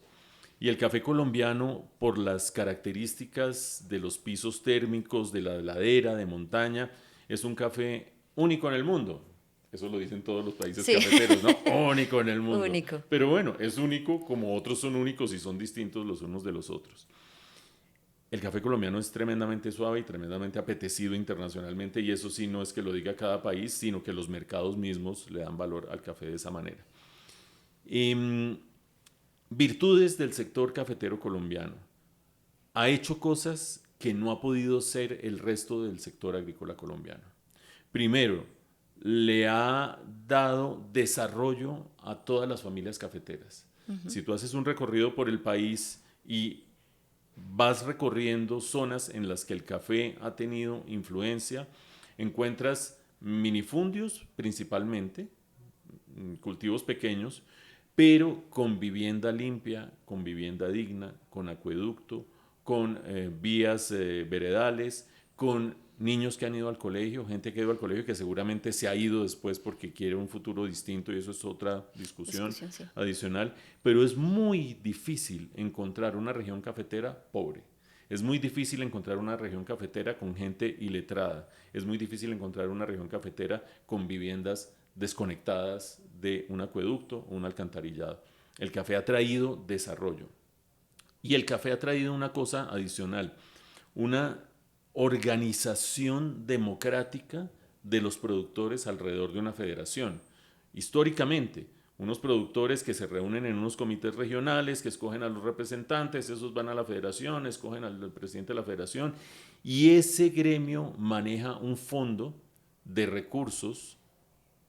Y el café colombiano, por las características de los pisos térmicos, de la ladera, de montaña, es un café único en el mundo. Eso lo dicen todos los países Sí, cafeteros, ¿no? Único en el mundo. único. Pero bueno, es único como otros son únicos y son distintos los unos de los otros. El café colombiano es tremendamente suave y tremendamente apetecido internacionalmente y eso sí no es que lo diga cada país, sino que los mercados mismos le dan valor al café de esa manera. Em, Virtudes del sector cafetero colombiano. Ha hecho cosas que no ha podido ser el resto del sector agrícola colombiano. Primero, le ha dado desarrollo a todas las familias cafeteras. Si tú haces un recorrido por el país y vas recorriendo zonas en las que el café ha tenido influencia, encuentras minifundios principalmente, cultivos pequeños, pero con vivienda limpia, con vivienda digna, con acueducto, con vías veredales, con niños que han ido al colegio, gente que ha ido al colegio que seguramente se ha ido después porque quiere un futuro distinto y eso es otra discusión Sí. adicional, pero es muy difícil encontrar una región cafetera pobre. Es muy difícil encontrar una región cafetera con gente iletrada. Es muy difícil encontrar una región cafetera con viviendas desconectadas de un acueducto o un alcantarillado. El café ha traído desarrollo. Y el café ha traído una cosa adicional, una organización democrática de los productores alrededor de una federación. Históricamente, unos productores que se reúnen en unos comités regionales, que escogen a los representantes, esos van a la federación, escogen al presidente de la federación, y ese gremio maneja un fondo de recursos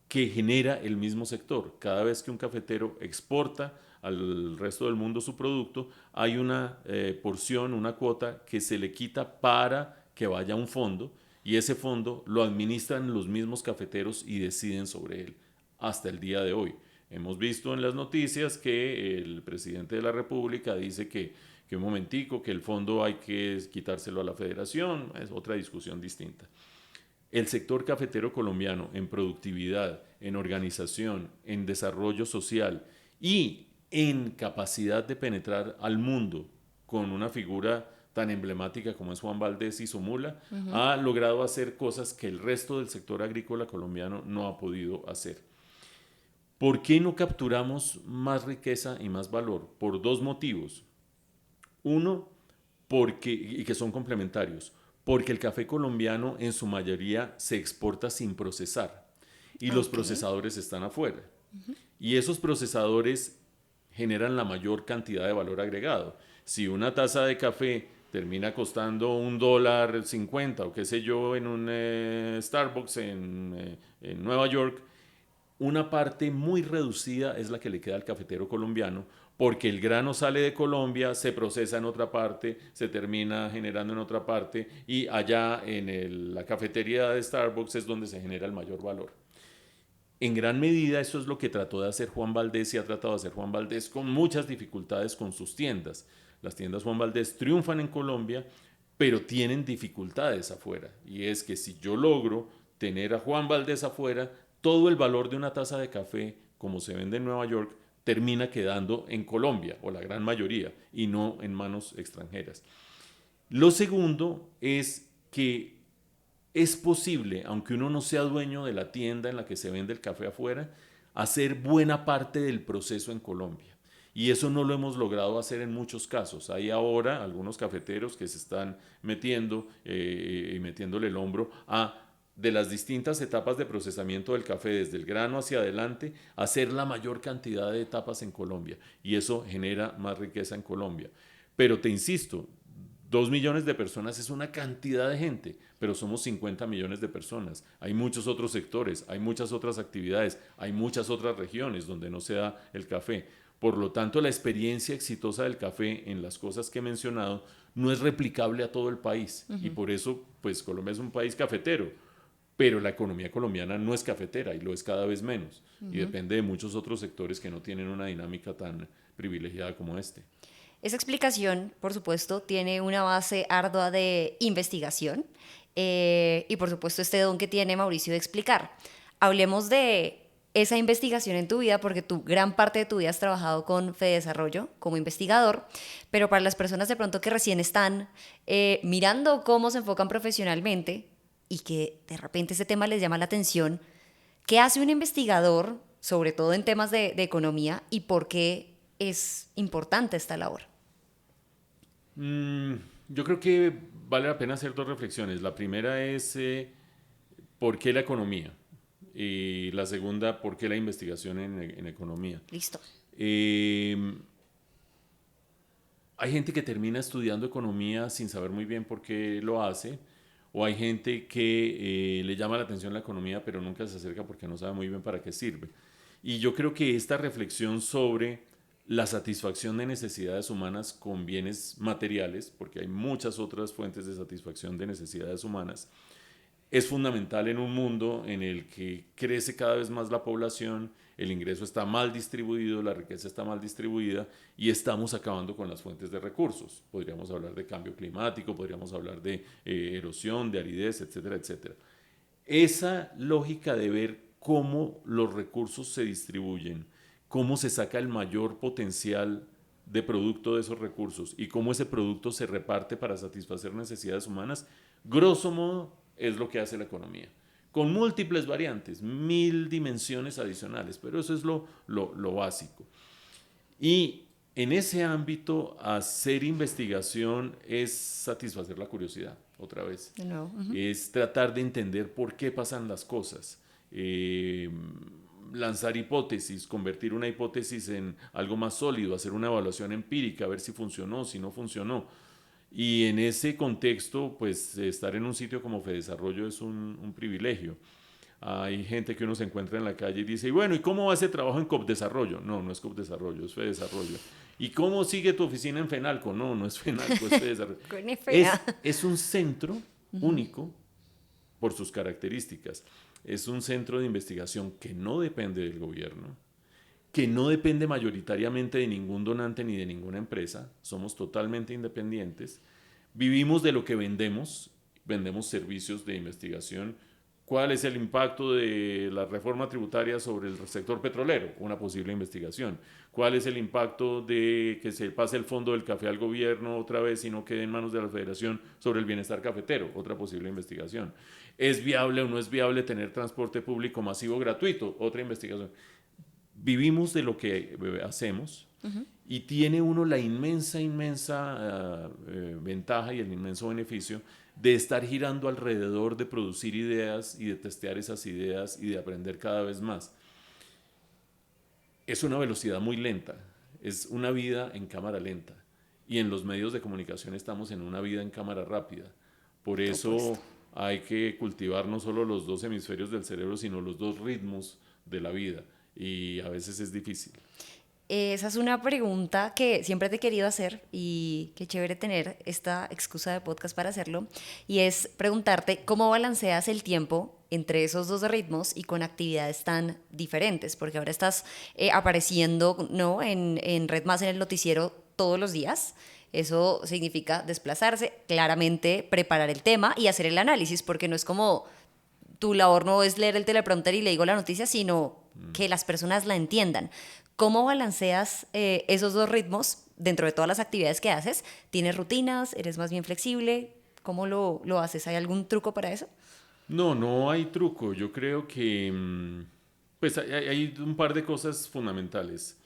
que genera el mismo sector. Cada vez que un cafetero exporta al resto del mundo su producto, hay una porción, una cuota que se le quita para que vaya a un fondo y ese fondo lo administran los mismos cafeteros y deciden sobre él hasta el día de hoy. Hemos visto en las noticias que el presidente de la República dice que un momentico, que el fondo hay que quitárselo a la federación, es otra discusión distinta. El sector cafetero colombiano en productividad, en organización, en desarrollo social y en capacidad de penetrar al mundo con una figura tan emblemática como es Juan Valdés y Somula, ha logrado hacer cosas que el resto del sector agrícola colombiano no ha podido hacer. ¿Por qué no capturamos más riqueza y más valor? Por dos motivos. Uno, y que son complementarios, porque el café colombiano en su mayoría se exporta sin procesar y los procesadores están afuera. Y esos procesadores generan la mayor cantidad de valor agregado. Si una taza de café termina costando $1.50 o qué sé yo en un Starbucks en Nueva York, una parte muy reducida es la que le queda al cafetero colombiano, porque el grano sale de Colombia, se procesa en otra parte, se termina generando en otra parte y allá en la cafetería de Starbucks es donde se genera el mayor valor. En gran medida eso es lo que trató de hacer Juan Valdés y ha tratado de hacer Juan Valdés con muchas dificultades con sus tiendas. Las tiendas Juan Valdés triunfan en Colombia, pero tienen dificultades afuera. Y es que si yo logro tener a Juan Valdés afuera, todo el valor de una taza de café, como se vende en Nueva York, termina quedando en Colombia, o la gran mayoría, y no en manos extranjeras. Lo segundo es que es posible, aunque uno no sea dueño de la tienda en la que se vende el café afuera, hacer buena parte del proceso en Colombia. Y eso no lo hemos logrado hacer en muchos casos. Hay ahora algunos cafeteros que se están metiendo y metiéndole el hombro a de las distintas etapas de procesamiento del café, desde el grano hacia adelante, hacer la mayor cantidad de etapas en Colombia. Y eso genera más riqueza en Colombia. Pero te insisto, 2 millones de personas es una cantidad de gente, pero somos 50 millones de personas. Hay muchos otros sectores, hay muchas otras actividades, hay muchas otras regiones donde no se da el café. Por lo tanto, la experiencia exitosa del café en las cosas que he mencionado no es replicable a todo el país. Y por eso, pues Colombia es un país cafetero, pero la economía colombiana no es cafetera y lo es cada vez menos. Y depende de muchos otros sectores que no tienen una dinámica tan privilegiada como este. Esa explicación, por supuesto, tiene una base ardua de investigación y, por supuesto, este don que tiene Mauricio de explicar. Hablemos de esa investigación en tu vida, porque tú gran parte de tu vida has trabajado con Fedesarrollo como investigador, pero para las personas de pronto que recién están mirando cómo se enfocan profesionalmente y que de repente ese tema les llama la atención, ¿qué hace un investigador, sobre todo en temas de economía, y por qué es importante esta labor? Yo creo que vale la pena hacer dos reflexiones. La primera es ¿por qué la economía? Y la segunda, ¿por qué la investigación en economía? Listo. Eh, Hay gente que termina estudiando economía sin saber muy bien por qué lo hace, o hay gente que le llama la atención la economía pero nunca se acerca porque no sabe muy bien para qué sirve. Y yo creo que esta reflexión sobre la satisfacción de necesidades humanas con bienes materiales, porque hay muchas otras fuentes de satisfacción de necesidades humanas, es fundamental en un mundo en el que crece cada vez más la población, el ingreso está mal distribuido, la riqueza está mal distribuida y estamos acabando con las fuentes de recursos. Podríamos hablar de cambio climático, podríamos hablar de erosión, de aridez, etcétera, etcétera. Esa lógica de ver cómo los recursos se distribuyen, cómo se saca el mayor potencial de producto de esos recursos y cómo ese producto se reparte para satisfacer necesidades humanas, grosso modo es lo que hace la economía. Con múltiples variantes, 1000 dimensiones adicionales, pero eso es lo básico. Y en ese ámbito, hacer investigación es satisfacer la curiosidad, otra vez. No. Es tratar de entender por qué pasan las cosas. Lanzar hipótesis, convertir una hipótesis en algo más sólido, hacer una evaluación empírica, ver si funcionó, si no funcionó. Y en ese contexto, pues estar en un sitio como FEDesarrollo es un privilegio. Hay gente que uno se encuentra en la calle y dice, y bueno, ¿y cómo va ese trabajo en COPDesarrollo? No, no es COPDesarrollo, es FEDesarrollo. ¿Y cómo sigue tu oficina en FENALCO? No, no es FENALCO, es FEDesarrollo. Es un centro único por sus características. Es un centro de investigación que no depende del gobierno, que no depende mayoritariamente de ningún donante ni de ninguna empresa. Somos totalmente independientes. Vivimos de lo que vendemos. Vendemos servicios de investigación. ¿Cuál es el impacto de la reforma tributaria sobre el sector petrolero? Una posible investigación. ¿Cuál es el impacto de que se pase el fondo del café al gobierno otra vez y no quede en manos de la federación sobre el bienestar cafetero? Otra posible investigación. ¿Es viable o no es viable tener transporte público masivo gratuito? Otra investigación. Vivimos de lo que hacemos y tiene uno la inmensa ventaja y el inmenso beneficio de estar girando alrededor de producir ideas y de testear esas ideas y de aprender cada vez más. Es una velocidad muy lenta, es una vida en cámara lenta y en los medios de comunicación estamos en una vida en cámara rápida. Por eso hay que cultivar no solo los dos hemisferios del cerebro, sino los dos ritmos de la vida y a veces es difícil. Esa es una pregunta que siempre te he querido hacer y qué chévere tener esta excusa de podcast para hacerlo. Y es preguntarte cómo balanceas el tiempo entre esos dos ritmos y con actividades tan diferentes, porque ahora estás apareciendo, ¿no?, en Red Más, en el noticiero todos los días. Eso significa desplazarse, claramente preparar el tema y hacer el análisis, porque no es como tu labor no es leer el teleprompter y le digo la noticia, sino que las personas la entiendan. ¿Cómo balanceas esos dos ritmos dentro de todas las actividades que haces? ¿Tienes rutinas? ¿Eres más bien flexible? ¿Cómo lo haces? ¿Hay algún truco para eso? No, no hay truco. Yo creo que pues hay un par de cosas fundamentales.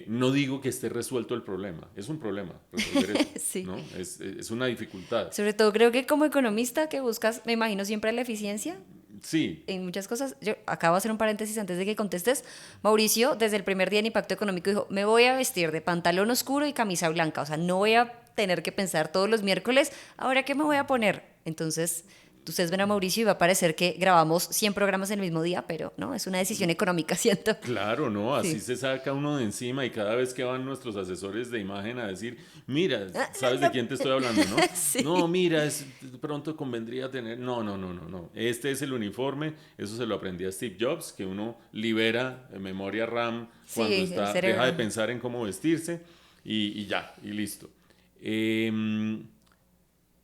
No digo que esté resuelto el problema, es un problema resolver eso, Sí. ¿no? Es una dificultad. Sobre todo creo que como economista que buscas, me imagino siempre la eficiencia Sí, en muchas cosas. Yo acabo de hacer un paréntesis antes de que contestes. Mauricio, desde el primer día en Impacto Económico, dijo, me voy a vestir de pantalón oscuro y camisa blanca. O sea, no voy a tener que pensar todos los miércoles, ¿ahora qué me voy a poner? Entonces, ustedes ven a Mauricio y va a parecer que grabamos 100 programas en el mismo día, pero no, es una decisión económica, siento. claro, ¿no? Así Sí. se saca uno de encima y cada vez que van nuestros asesores de imagen a decir, mira, No, ¿sabes de no. quién te estoy hablando, no? Sí. No, mira, de pronto convendría tener... No, no, no, no, no. Este es el uniforme, eso se lo aprendí a Steve Jobs, que uno libera memoria RAM cuando Sí, el deja de cerebro. pensar en cómo vestirse y ya, y listo.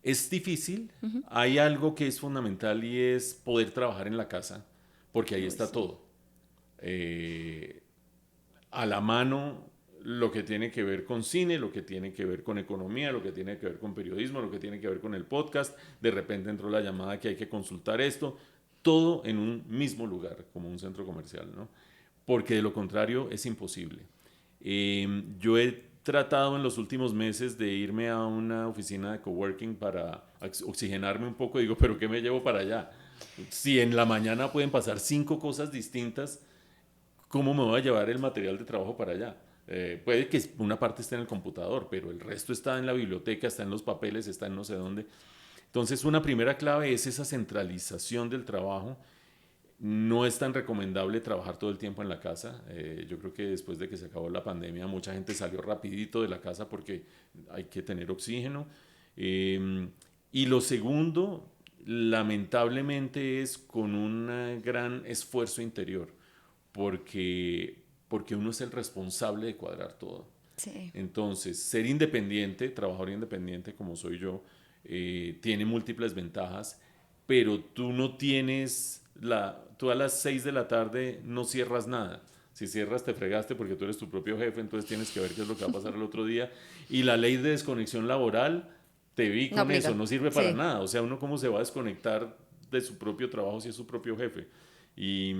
Es difícil, hay algo que es fundamental y es poder trabajar en la casa, porque ahí Uy, está sí. todo. A la mano lo que tiene que ver con cine, lo que tiene que ver con economía, lo que tiene que ver con periodismo, lo que tiene que ver con el podcast. De repente entró la llamada que hay que consultar esto. Todo en un mismo lugar, como un centro comercial, ¿no? Porque de lo contrario es imposible. Yo he tratado en los últimos meses de irme a una oficina de coworking para oxigenarme un poco. Digo, pero ¿qué me llevo para allá? Si en la mañana pueden pasar 5 cosas distintas, ¿cómo me voy a llevar el material de trabajo para allá? Puede que una parte esté en el computador, pero el resto está en la biblioteca, está en los papeles, está en no sé dónde. Entonces, una primera clave es esa centralización del trabajo. No es tan recomendable trabajar todo el tiempo en la casa. Yo creo que después de que se acabó la pandemia, mucha gente salió rapidito de la casa porque hay que tener oxígeno. Y lo segundo, lamentablemente es con un gran esfuerzo interior, porque uno es el responsable de cuadrar todo. Sí. Entonces, ser independiente, trabajador independiente como soy yo, tiene múltiples ventajas, pero tú no tienes tú a las 6 de la tarde no cierras nada. Si cierras te fregaste porque tú eres tu propio jefe, entonces tienes que ver qué es lo que va a pasar el otro día. Y la ley de desconexión laboral, te vi No con aplica. eso, no sirve para Sí. nada. O sea, uno cómo se va a desconectar de su propio trabajo si es su propio jefe. Y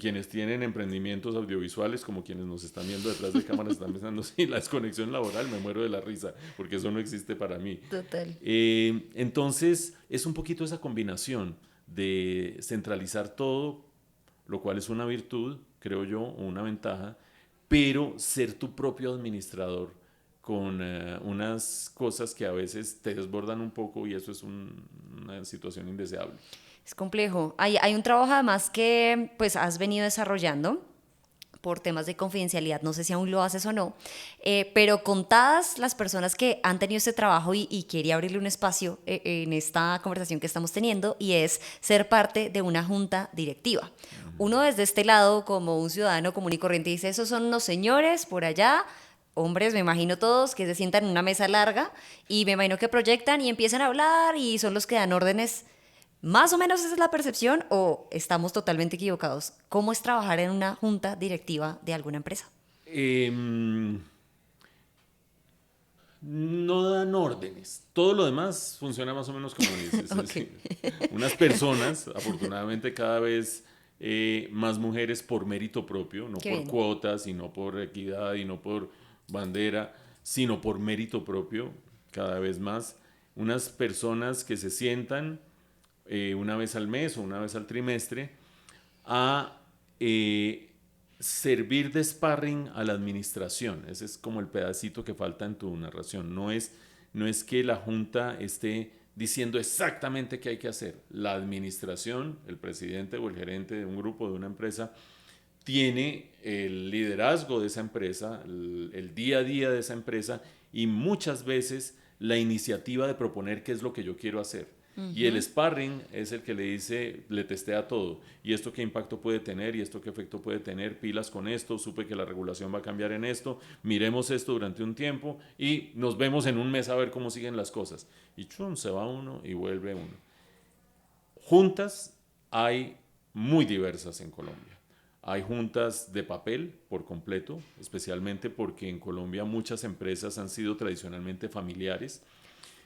quienes tienen emprendimientos audiovisuales, como quienes nos están viendo detrás de cámaras, están pensando, sí, la desconexión laboral, me muero de la risa, porque eso no existe para mí. Total. Entonces, es un poquito esa combinación de centralizar todo, lo cual es una virtud, creo yo, o una ventaja, pero ser tu propio administrador con unas cosas que a veces te desbordan un poco y eso es una situación indeseable. Es complejo. Hay un trabajo además que pues has venido desarrollando por temas de confidencialidad, no sé si aún lo haces o no, pero contadas las personas que han tenido este trabajo y quería abrirle un espacio en esta conversación que estamos teniendo, y es ser parte de una junta directiva. Uno desde este lado, como un ciudadano común y corriente, dice, esos son unos señores por allá, hombres, me imagino todos, que se sientan en una mesa larga y me imagino que proyectan y empiezan a hablar y son los que dan órdenes. ¿Más o menos esa es la percepción o estamos totalmente equivocados? ¿Cómo es trabajar en una junta directiva de alguna empresa? Em, no dan órdenes. Todo lo demás funciona más o menos como dices. Es Ok. decir, unas personas, afortunadamente cada vez más mujeres por mérito propio, no Qué por bien. cuotas y no por equidad y no por bandera, sino por mérito propio, cada vez más. Unas personas que se sientan una vez al mes o una vez al trimestre a servir de sparring a la administración. Ese es como el pedacito que falta en tu narración. No es que la Junta esté diciendo exactamente qué hay que hacer. La administración, el presidente o el gerente de un grupo, de una empresa, tiene el liderazgo de esa empresa, el día a día de esa empresa y muchas veces la iniciativa de proponer qué es lo que yo quiero hacer. Y el sparring es el que le dice, le testea todo. ¿Y esto qué impacto puede tener? ¿Y esto qué efecto puede tener? Pilas con esto, supe que la regulación va a cambiar en esto, miremos esto durante un tiempo y nos vemos en un mes a ver cómo siguen las cosas. Y chum, se va uno y vuelve uno. Juntas hay muy diversas en Colombia. Hay juntas de papel por completo, especialmente porque en Colombia muchas empresas han sido tradicionalmente familiares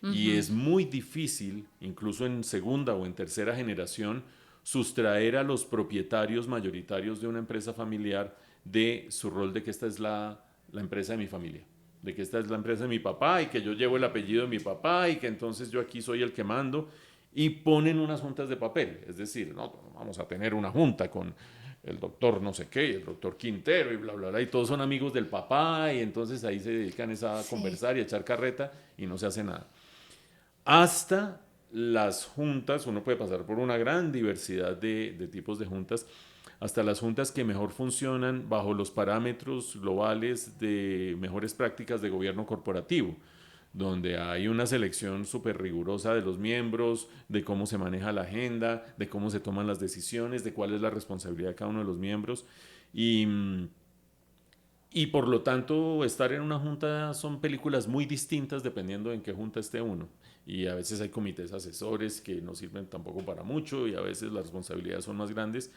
y es muy difícil, incluso en segunda o en tercera generación, sustraer a los propietarios mayoritarios de una empresa familiar de su rol de que esta es la empresa de mi familia, de que esta es la empresa de mi papá y que yo llevo el apellido de mi papá y que entonces yo aquí soy el que mando, y ponen unas juntas de papel, es decir, no, vamos a tener una junta con el doctor no sé qué, y el doctor Quintero y bla, bla, bla, y todos son amigos del papá y entonces ahí se dedican a Sí. conversar y a echar carreta y no se hace nada. Hasta las juntas, uno puede pasar por una gran diversidad de tipos de juntas, hasta las juntas que mejor funcionan bajo los parámetros globales de mejores prácticas de gobierno corporativo, donde hay una selección súper rigurosa de los miembros, de cómo se maneja la agenda, de cómo se toman las decisiones, de cuál es la responsabilidad de cada uno de los miembros. Y, y por lo tanto, estar en una junta son películas muy distintas dependiendo en qué junta esté uno. Y a veces hay comités asesores que no sirven tampoco para mucho y a veces las responsabilidades son más grandes.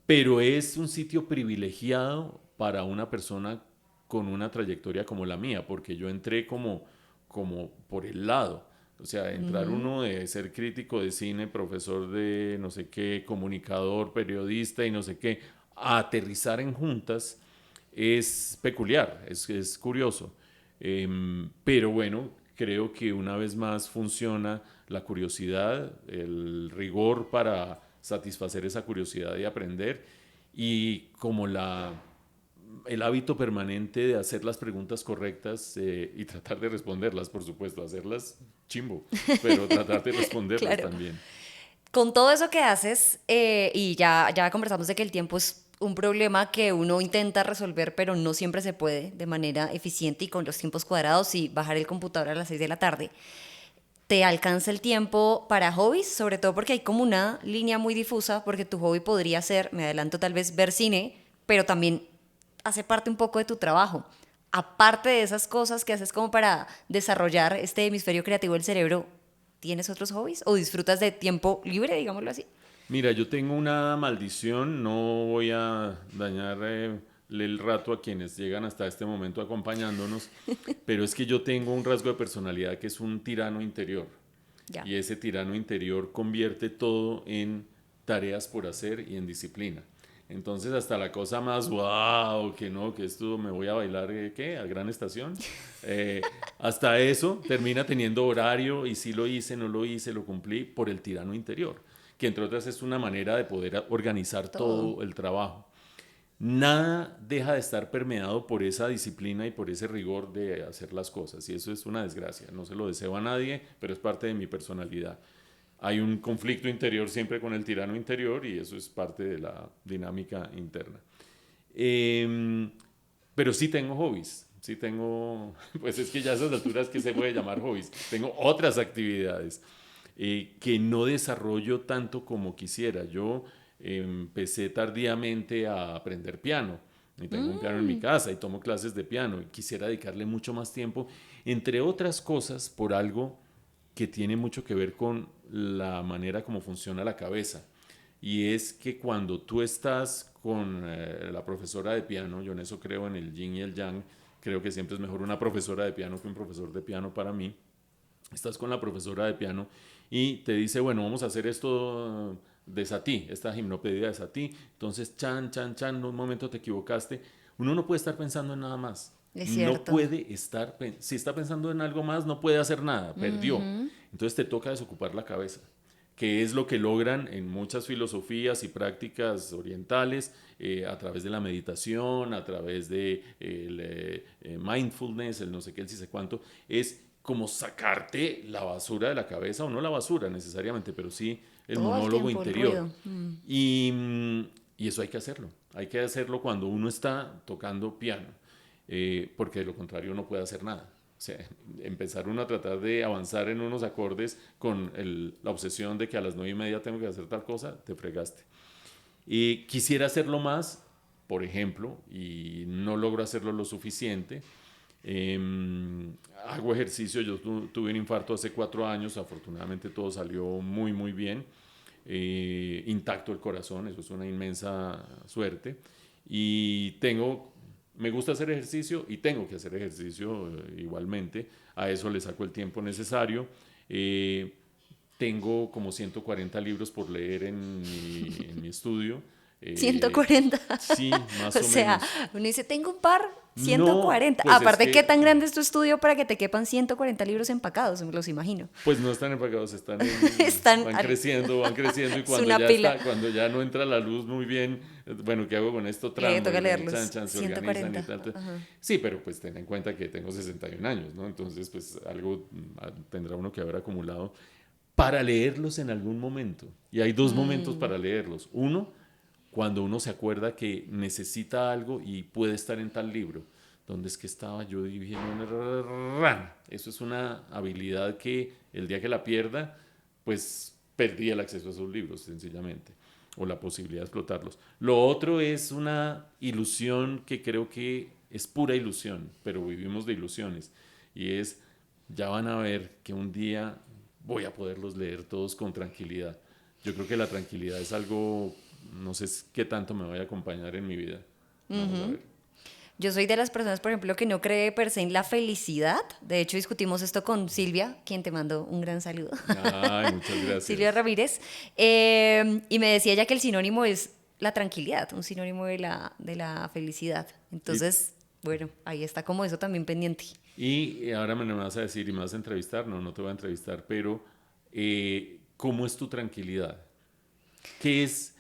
Pero es un sitio privilegiado para una persona con una trayectoria como la mía, porque yo entré como por el lado. O sea, entrar uno de ser crítico de cine, profesor de no sé qué, comunicador, periodista y no sé qué, a aterrizar en juntas es peculiar, es curioso. Pero bueno, creo que una vez más funciona la curiosidad, el rigor para satisfacer esa curiosidad y aprender, y como el hábito permanente de hacer las preguntas correctas y tratar de responderlas, por supuesto, hacerlas chimbo, pero tratar de responderlas Claro. también. Con todo eso que haces, y ya conversamos de que el tiempo es un problema que uno intenta resolver, pero no siempre se puede de manera eficiente y con los tiempos cuadrados y bajar el computador a las 6 de la tarde. ¿te alcanza el tiempo para hobbies? Sobre todo porque hay como una línea muy difusa, porque tu hobby podría ser, me adelanto tal vez, ver cine, pero también hace parte un poco de tu trabajo. Aparte de esas cosas que haces como para desarrollar este hemisferio creativo del cerebro, ¿tienes otros hobbies? ¿O disfrutas de tiempo libre, digámoslo así? Mira, yo tengo una maldición, no voy a dañar el rato a quienes llegan hasta este momento acompañándonos, pero es que yo tengo un rasgo de personalidad que es un tirano interior. Ya. Y ese tirano interior convierte todo en tareas por hacer y en disciplina. Entonces hasta la cosa más wow, que no, que esto me voy a bailar, ¿qué? A Gran Estación. Hasta eso termina teniendo horario y si lo hice, no lo hice, lo cumplí por el tirano interior, que entre otras es una manera de poder organizar Todo. todo el trabajo. Nada deja de estar permeado por esa disciplina y por ese rigor de hacer las cosas. Y eso es una desgracia. No se lo deseo a nadie, pero es parte de mi personalidad. Hay un conflicto interior siempre con el tirano interior y eso es parte de la dinámica interna. Eh, pero sí tengo hobbies. Sí tengo, pues es que ya a esas alturas que se puede llamar hobbies. Tengo otras actividades que no desarrollo tanto como quisiera. Yo empecé tardíamente a aprender piano y tengo un piano en mi Mm, casa y tomo clases de piano y quisiera dedicarle mucho más tiempo, entre otras cosas, por algo que tiene mucho que ver con la manera como funciona la cabeza. Y es que cuando tú estás con la profesora de piano, yo en eso creo, en el yin y el yang, creo que siempre es mejor una profesora de piano que un profesor de piano para mí. Estás con la profesora de piano y te dice, bueno, vamos a hacer esto de Satie, esta gimnopedia de Satie. Entonces, chan, chan, chan, en un momento te equivocaste. Uno no puede estar pensando en nada más. es No cierto. puede estar, si está pensando en algo más, no puede hacer nada, perdió. Ujú. Entonces te toca desocupar la cabeza, que es lo que logran en muchas filosofías y prácticas orientales a través de la meditación, a través de mindfulness, el no sé qué, el sí sé cuánto, es como sacarte la basura de la cabeza, o no la basura necesariamente, pero sí el Todo el monólogo tiempo el interior. ruido. Mm. Y eso hay que hacerlo cuando uno está tocando piano, porque de lo contrario no puede hacer nada. O sea, empezar uno a tratar de avanzar en unos acordes con la obsesión de que a las 9:30 tengo que hacer tal cosa, te fregaste. Y quisiera hacerlo más, por ejemplo, y no logro hacerlo lo suficiente. Eh, Hago ejercicio, yo tuve un infarto hace 4 años, afortunadamente todo salió muy, muy bien. Intacto el corazón, eso es una inmensa suerte. Y me gusta hacer ejercicio y tengo que hacer ejercicio igualmente. A eso le saco el tiempo necesario. Eh, Tengo como 140 libros por leer en mi estudio. ciento Eh, cuarenta sí, más O o sea, menos. uno dice, tengo un par, ciento No, cuarenta pues es Aparte, ¿qué que tan grande es tu estudio para que te quepan 140 libros empacados? Me los imagino. pues no están empacados, Están, van creciendo y es una pila. cuando ya no entra la luz muy bien, bueno, ¿qué hago con esto? Le toca Trambo y bueno, chan, leerlos. chan, se ciento organizan y cuarenta tal, tal. Ajá. Sí, pero pues ten en cuenta que tengo 61 años, ¿no? Entonces, pues algo tendrá uno que haber acumulado para leerlos en algún momento. Y hay dos momentos Mm. para leerlos. Uno, cuando uno se acuerda que necesita algo y puede estar en tal libro. ¿Dónde es que estaba yo dirigiendo? Eso es una habilidad que el día que la pierda, pues perdí el acceso a esos libros, sencillamente, o la posibilidad de explotarlos. Lo otro es una ilusión que creo que es pura ilusión, pero vivimos de ilusiones, y es, ya van a ver que un día voy a poderlos leer todos con tranquilidad. Yo creo que la tranquilidad es algo, no sé qué tanto me vaya a acompañar en mi vida. Vamos a ver. Yo soy de las personas, por ejemplo, que no cree per se en la felicidad. De hecho, discutimos esto con Silvia, quien te mandó un gran saludo. Ay, muchas Silvia gracias. Ramírez. Y me decía ella que el sinónimo es la tranquilidad, un sinónimo de la felicidad. Y, Entonces, bueno, ahí está como eso también pendiente. y ahora me vas a decir y me vas a entrevistar, no, no te voy a entrevistar, pero ¿cómo es tu tranquilidad? ¿Qué es,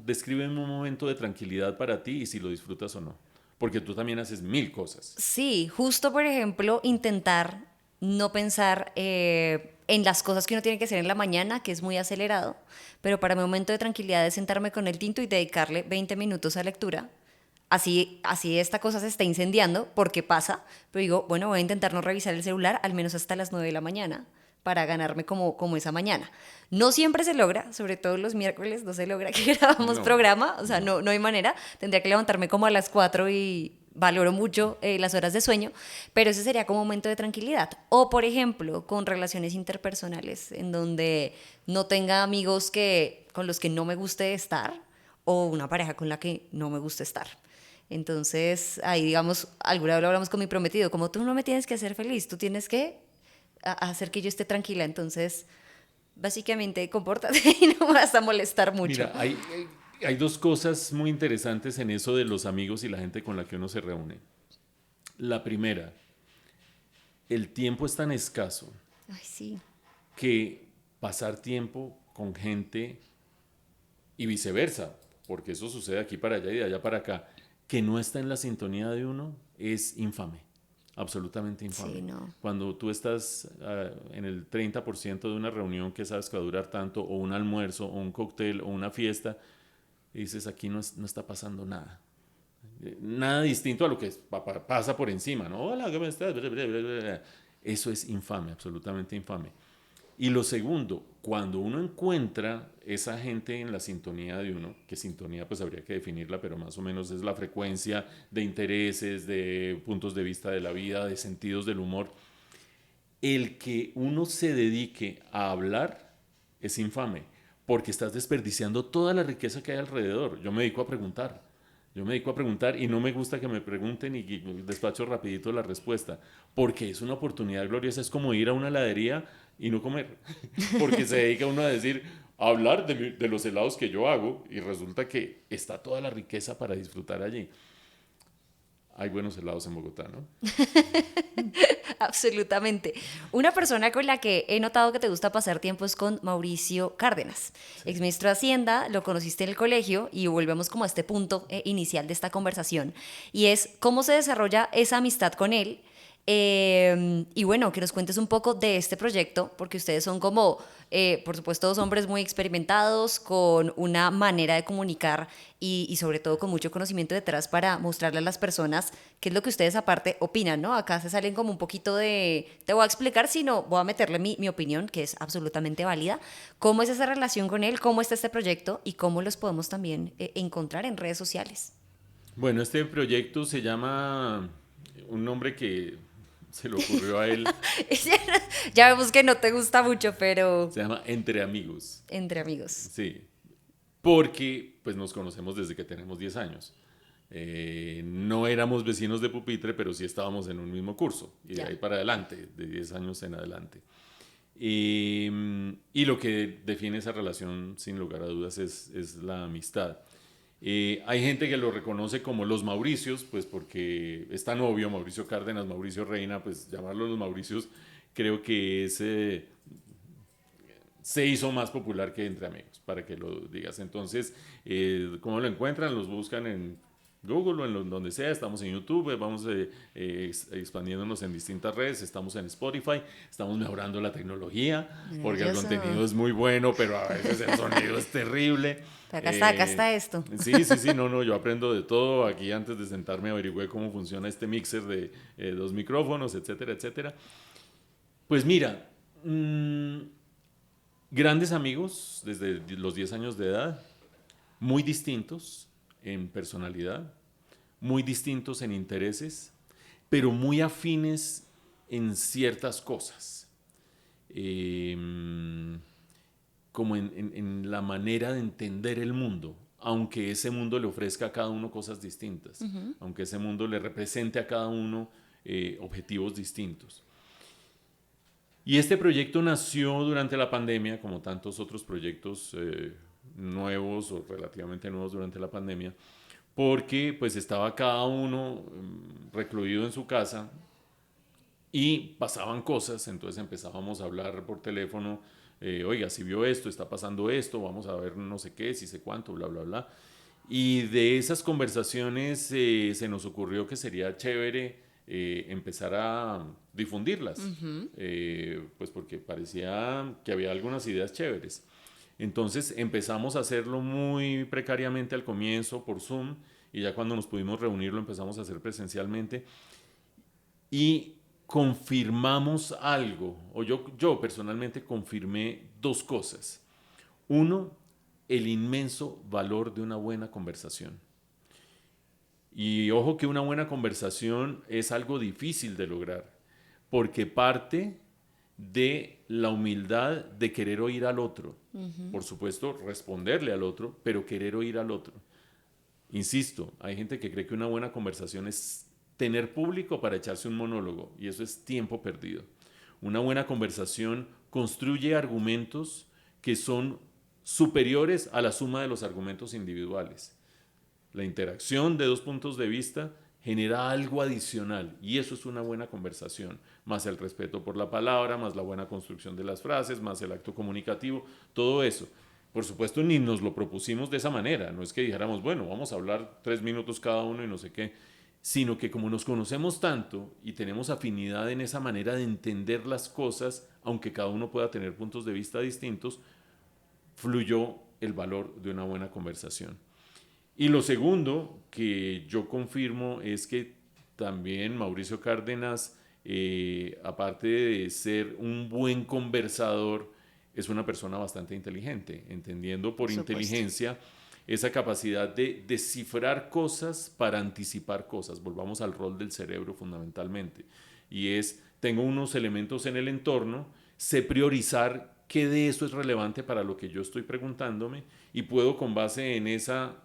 descríbeme un momento de tranquilidad para ti y si lo disfrutas o no? Porque tú también haces mil cosas. Sí, justo por ejemplo, intentar no pensar en las cosas que uno tiene que hacer en la mañana, que es muy acelerado, pero para mi momento de tranquilidad es sentarme con el tinto y dedicarle 20 minutos a lectura. Así esta cosa se está incendiando, porque pasa, pero digo, bueno, voy a intentar no revisar el celular al menos hasta las 9 de la mañana, para ganarme como esa mañana. No siempre se logra, sobre todo los miércoles no se logra que grabamos programa, o sea, no hay manera. Tendría que levantarme como a las 4 y valoro mucho las horas de sueño, pero ese sería como un momento de tranquilidad. O, por ejemplo, con relaciones interpersonales, en donde no tenga amigos con los que no me guste estar, o una pareja con la que no me gusta estar. Entonces, ahí, digamos, alguna vez lo hablamos con mi prometido, como tú no me tienes que hacer feliz, tú tienes que hacer que yo esté tranquila. Entonces, básicamente, compórtate y no me vas a molestar mucho. Mira, hay dos cosas muy interesantes en eso de los amigos y la gente con la que uno se reúne. La primera, el tiempo es tan escaso Ay, sí. que pasar tiempo con gente y viceversa, porque eso sucede aquí para allá y de allá para acá, que no está en la sintonía de uno, es infame, absolutamente infame. Sí, no. Cuando tú estás en el 30% de una reunión que sabes que va a durar tanto, o un almuerzo, o un cóctel, o una fiesta, y dices, aquí no está pasando nada. Nada distinto a lo que pasa por encima, ¿no? Hola, ¿cómo estás? Eso es infame, absolutamente infame. Y lo segundo, cuando uno encuentra esa gente en la sintonía de uno, que sintonía pues habría que definirla, pero más o menos es la frecuencia de intereses, de puntos de vista de la vida, de sentidos del humor, el que uno se dedique a hablar es infame, porque estás desperdiciando toda la riqueza que hay alrededor. Yo me dedico a preguntar. Yo me dedico a preguntar y no me gusta que me pregunten y despacho rapidito la respuesta, porque es una oportunidad gloriosa, es como ir a una heladería y no comer, porque se dedica uno a decir, a hablar de los helados que yo hago y resulta que está toda la riqueza para disfrutar allí. Hay buenos helados en Bogotá, ¿no? Absolutamente. Una persona con la que he notado que te gusta pasar tiempo es con Mauricio Cárdenas, exministro de Hacienda. Lo conociste en el colegio y volvemos como a este punto inicial de esta conversación, y es cómo se desarrolla esa amistad con él. Y bueno, que nos cuentes un poco de este proyecto, porque ustedes son como, por supuesto, dos hombres muy experimentados, con una manera de comunicar y sobre todo con mucho conocimiento detrás para mostrarle a las personas qué es lo que ustedes aparte opinan, ¿no? Acá se salen como un poquito de, te voy a explicar, sino voy a meterle mi opinión, que es absolutamente válida. ¿Cómo es esa relación con él? ¿Cómo está este proyecto? Y cómo los podemos también encontrar en redes sociales. Bueno, este proyecto se llama un nombre que se le ocurrió a él, Ya vemos que no te gusta mucho, pero se llama Entre Amigos. entre amigos. Sí, porque pues nos conocemos desde que tenemos 10 años. No éramos vecinos de pupitre, pero sí estábamos en un mismo curso, y de Ya. ahí para adelante, de 10 años en adelante. Y lo que define esa relación, sin lugar a dudas, es la amistad. Hay gente que lo reconoce como los Mauricios, pues porque es tan obvio, Mauricio Cárdenas, Mauricio Reina, pues llamarlos los Mauricios creo que se hizo más popular que Entre Amigos, para que lo digas. Entonces, ¿cómo lo encuentran? Los buscan en Google o donde sea, estamos en YouTube, vamos expandiéndonos en distintas redes, estamos en Spotify, estamos mejorando la tecnología, porque el Maravilloso. contenido es muy bueno, pero a veces el sonido es terrible. Acá está esto. Sí, no, yo aprendo de todo. Aquí antes de sentarme averigüé cómo funciona este mixer de dos micrófonos, etcétera, etcétera. Pues mira, grandes amigos desde los 10 años de edad, muy distintos en personalidad, muy distintos en intereses, pero muy afines en ciertas cosas. Eh, Como en la manera de entender el mundo, aunque ese mundo le ofrezca a cada uno cosas distintas, aunque ese mundo le represente a cada uno objetivos distintos. Y este proyecto nació durante la pandemia, como tantos otros proyectos nuevos o relativamente nuevos durante la pandemia, porque pues estaba cada uno recluido en su casa y pasaban cosas, entonces empezábamos a hablar por teléfono, oiga, si vio esto, está pasando esto, vamos a ver no sé qué, si sé cuánto, bla, bla, bla. Y de esas conversaciones se nos ocurrió que sería chévere empezar a difundirlas, pues porque parecía que había algunas ideas chéveres. Entonces empezamos a hacerlo muy precariamente al comienzo por Zoom, y ya cuando nos pudimos reunir lo empezamos a hacer presencialmente. Y confirmamos algo, o yo personalmente confirmé dos cosas. Uno, el inmenso valor de una buena conversación. Y ojo que una buena conversación es algo difícil de lograr, porque parte de la humildad de querer oír al otro. Por supuesto, responderle al otro, pero querer oír al otro. Insisto, hay gente que cree que una buena conversación es tener público para echarse un monólogo, y eso es tiempo perdido. Una buena conversación construye argumentos que son superiores a la suma de los argumentos individuales. La interacción de dos puntos de vista genera algo adicional y eso es una buena conversación, más el respeto por la palabra, más la buena construcción de las frases, más el acto comunicativo, todo eso. Por supuesto, ni nos lo propusimos de esa manera, no es que dijéramos, bueno, vamos a hablar 3 minutos cada uno y no sé qué, sino que como nos conocemos tanto y tenemos afinidad en esa manera de entender las cosas, aunque cada uno pueda tener puntos de vista distintos, fluyó el valor de una buena conversación. Y lo segundo que yo confirmo es que también Mauricio Cárdenas, aparte de ser un buen conversador, es una persona bastante inteligente, entendiendo por Por supuesto. inteligencia esa capacidad de descifrar cosas para anticipar cosas. Volvamos al rol del cerebro fundamentalmente. Y es, tengo unos elementos en el entorno, sé priorizar qué de eso es relevante para lo que yo estoy preguntándome y puedo con base en esa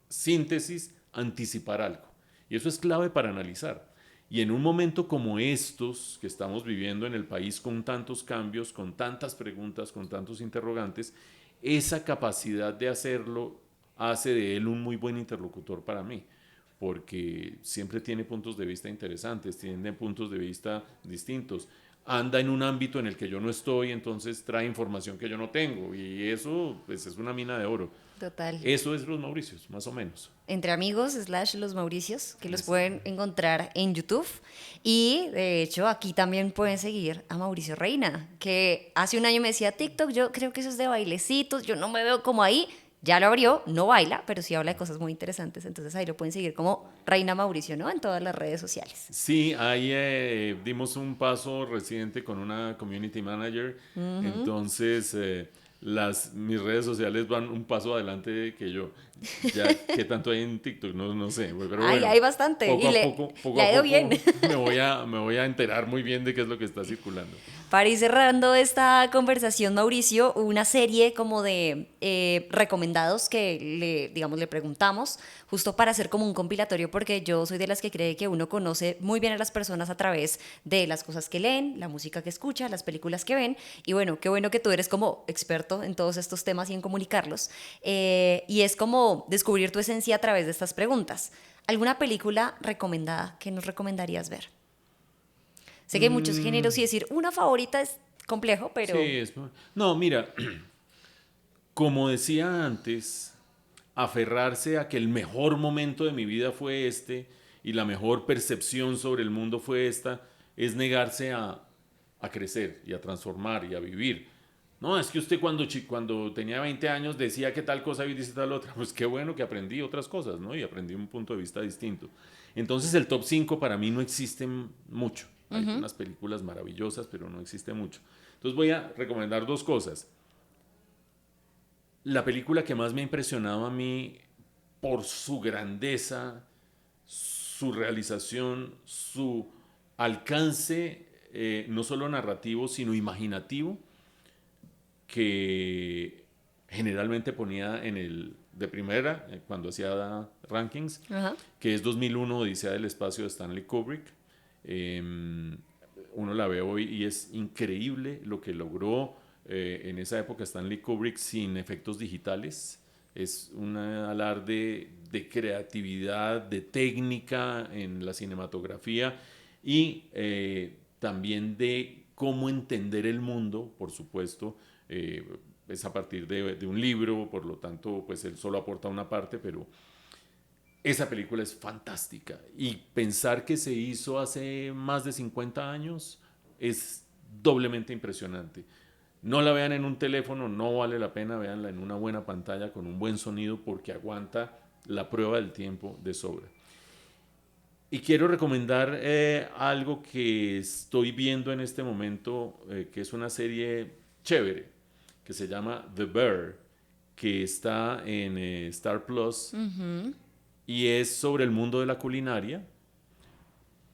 síntesis, anticipar algo. Y eso es clave para analizar. Y en un momento como estos que estamos viviendo en el país con tantos cambios, con tantas preguntas, con tantos interrogantes, esa capacidad de hacerlo hace de él un muy buen interlocutor para mí, porque siempre tiene puntos de vista interesantes, tiene puntos de vista distintos. Anda en un ámbito en el que yo no estoy, entonces trae información que yo no tengo y eso pues, es una mina de oro. Total. Eso es los Mauricios, más o menos. Entre amigos, slash los Mauricios, que los Es- pueden encontrar en YouTube. Y de hecho, aquí también pueden seguir a Mauricio Reina, que hace un año me decía TikTok, yo creo que eso es de bailecitos, yo no me veo como ahí. Ya lo abrió, no baila, pero sí habla de cosas muy interesantes. Entonces ahí lo pueden seguir como Reina Mauricio, ¿no? En todas las redes sociales. Sí, ahí dimos un paso reciente con una community manager, entonces mis redes sociales van un paso adelante que yo. Ya, ¿qué tanto hay en TikTok? No, no sé, pero Ay, bueno, hay bastante. Y poco le a ha ido bien. poco me voy a enterar muy bien de qué es lo que está circulando. Para ir cerrando esta conversación, Mauricio, una serie como de recomendados que digamos, le preguntamos, justo para hacer como un compilatorio, porque yo soy de las que cree que uno conoce muy bien a las personas a través de las cosas que leen, la música que escucha, las películas que ven, y bueno, qué bueno que tú eres como experto en todos estos temas y en comunicarlos, y es como descubrir tu esencia a través de estas preguntas. ¿Alguna película recomendada que nos recomendarías ver? Sé que hay muchos géneros y Mm, decir una favorita es complejo, sí, pero no, mira, como decía antes, aferrarse a que el mejor momento de mi vida fue este y la mejor percepción sobre el mundo fue esta, es negarse a crecer y a transformar y a vivir. No, es que usted cuando tenía 20 años decía que tal cosa y dice tal otra. Pues qué bueno que aprendí otras cosas, ¿no? Y aprendí un punto de vista distinto. Entonces el top 5 para mí no existe mucho. Hay unas películas maravillosas, pero no existe mucho. Entonces voy a recomendar dos cosas. La película que más me ha impresionado a mí por su grandeza, su realización, su alcance, no solo narrativo, sino imaginativo, que generalmente ponía en el de primera, cuando hacía rankings, ajá. que es 2001, Odisea del Espacio de Stanley Kubrick. Eh, Uno la ve hoy y es increíble lo que logró en esa época Stanley Kubrick sin efectos digitales. Es un alarde de creatividad, de técnica en la cinematografía y también de cómo entender el mundo, por supuesto. Es a partir de un libro, por lo tanto, pues él solo aporta una parte, pero esa película es fantástica y pensar que se hizo hace más de 50 años es doblemente impresionante. No la vean en un teléfono, no vale la pena, veanla en una buena pantalla con un buen sonido porque aguanta la prueba del tiempo de sobra. Y quiero recomendar algo que estoy viendo en este momento, que es una serie chévere, que se llama The Bear, que está en Star Plus y es sobre el mundo de la culinaria,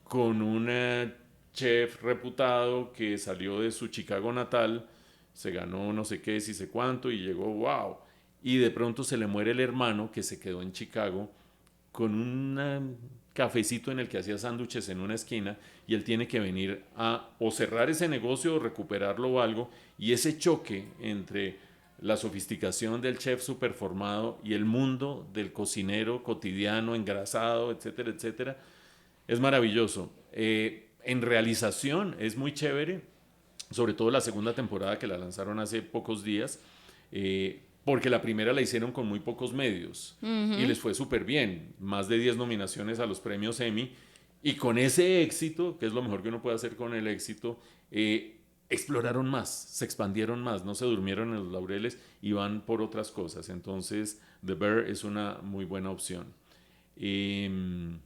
con un chef reputado que salió de su Chicago natal, se ganó no sé qué, si sé cuánto y llegó, wow. Y de pronto se le muere el hermano que se quedó en Chicago con un cafecito en el que hacía sándwiches en una esquina y él tiene que venir a o cerrar ese negocio o recuperarlo o algo, y ese choque entre la sofisticación del chef superformado y el mundo del cocinero cotidiano, engrasado, etcétera, etcétera, es maravilloso. En realización es muy chévere, sobre todo la segunda temporada que la lanzaron hace pocos días, porque la primera la hicieron con muy pocos medios y les fue súper bien, más de 10 nominaciones a los premios Emmy, y con ese éxito, que es lo mejor que uno puede hacer con el éxito, exploraron más, se expandieron más, no se durmieron en los laureles y van por otras cosas. Entonces, The Bear es una muy buena opción.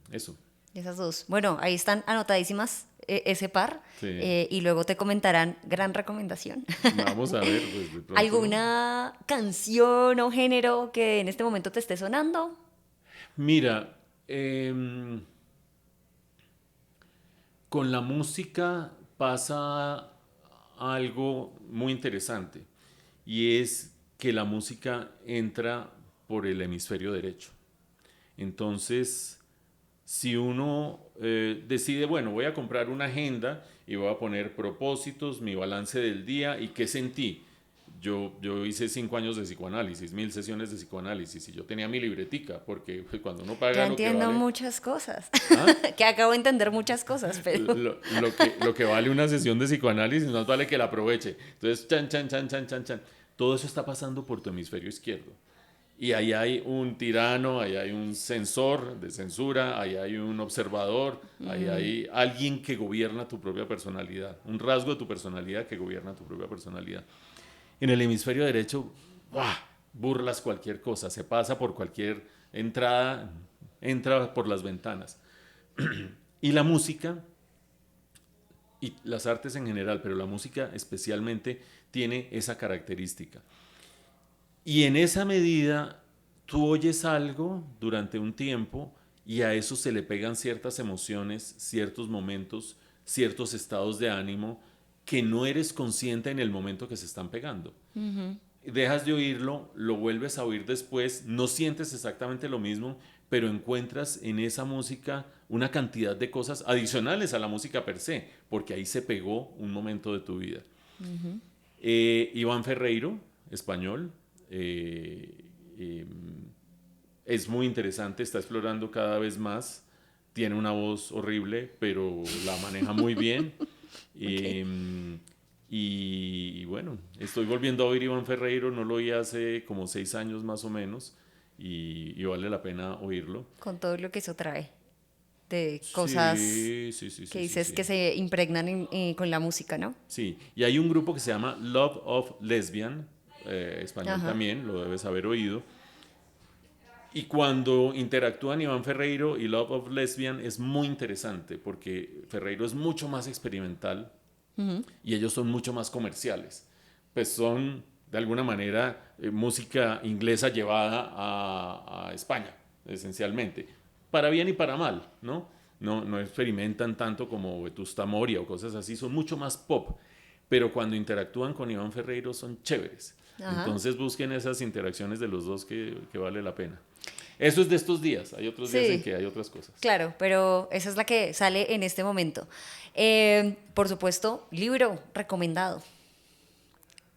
Eso. Esas dos. Bueno, ahí están anotadísimas ese par Sí. y luego te comentarán gran recomendación. Vamos a ver, pues de pronto. ¿Alguna canción o género que en este momento te esté sonando? Mira, con la música pasa algo muy interesante, y es que la música entra por el hemisferio derecho. Entonces, si uno decide, bueno, voy a comprar una agenda y voy a poner propósitos, mi balance del día y qué sentí. Yo hice 5 años de psicoanálisis, 1000 sesiones de psicoanálisis, y yo tenía mi libretica, porque pues, cuando uno Ya paga lo que entiendo vale, muchas cosas, ¿ah? que acabo de entender muchas cosas, pero Lo que vale una sesión de psicoanálisis más vale que la aproveche. Entonces, chan, chan, chan, chan, chan, chan. Todo eso está pasando por tu hemisferio izquierdo. Y ahí hay un tirano, ahí hay un censor de censura, ahí hay un observador, ahí hay alguien que gobierna tu propia personalidad, un rasgo de tu personalidad que gobierna tu propia personalidad. En el hemisferio derecho, ¡buah!, burlas cualquier cosa, se pasa por cualquier entrada, entra por las ventanas. Y la música y las artes en general, pero la música especialmente, tiene esa característica. Y en esa medida, tú oyes algo durante un tiempo y a eso se le pegan ciertas emociones, ciertos momentos, ciertos estados de ánimo que no eres consciente en el momento que se están pegando. Dejas de oírlo, lo vuelves a oír después, no sientes exactamente lo mismo, pero encuentras en esa música una cantidad de cosas adicionales a la música per se, porque ahí se pegó un momento de tu vida. Iván Ferreiro, español, eh, eh, es muy interesante, está explorando cada vez más, tiene una voz horrible, pero la maneja muy bien. ok. Eh, y bueno, estoy volviendo a oír Iván Ferreiro, no lo oí hace como 6 años más o menos, y vale la pena oírlo. Con todo lo que eso trae de cosas Sí, sí, sí, que sí, sí, dices que sí. se impregnan con la música, ¿no? Sí, y hay un grupo que se llama Love of Lesbian, español Ajá. también, lo debes haber oído. Y cuando interactúan Iván Ferreiro y Love of Lesbian es muy interesante, porque Ferreiro es mucho más experimental y ellos son mucho más comerciales. Pues son, de alguna manera, música inglesa llevada a España, esencialmente. Para bien y para mal, ¿no? No experimentan tanto como Vetusta Moria o cosas así, son mucho más pop. Pero cuando interactúan con Iván Ferreiro son chéveres. Ajá. Entonces busquen esas interacciones de los dos que vale la pena. Eso es de estos días, hay otros días en Sí, que hay otras cosas. claro, pero esa es la que sale en este momento. Por supuesto, libro recomendado.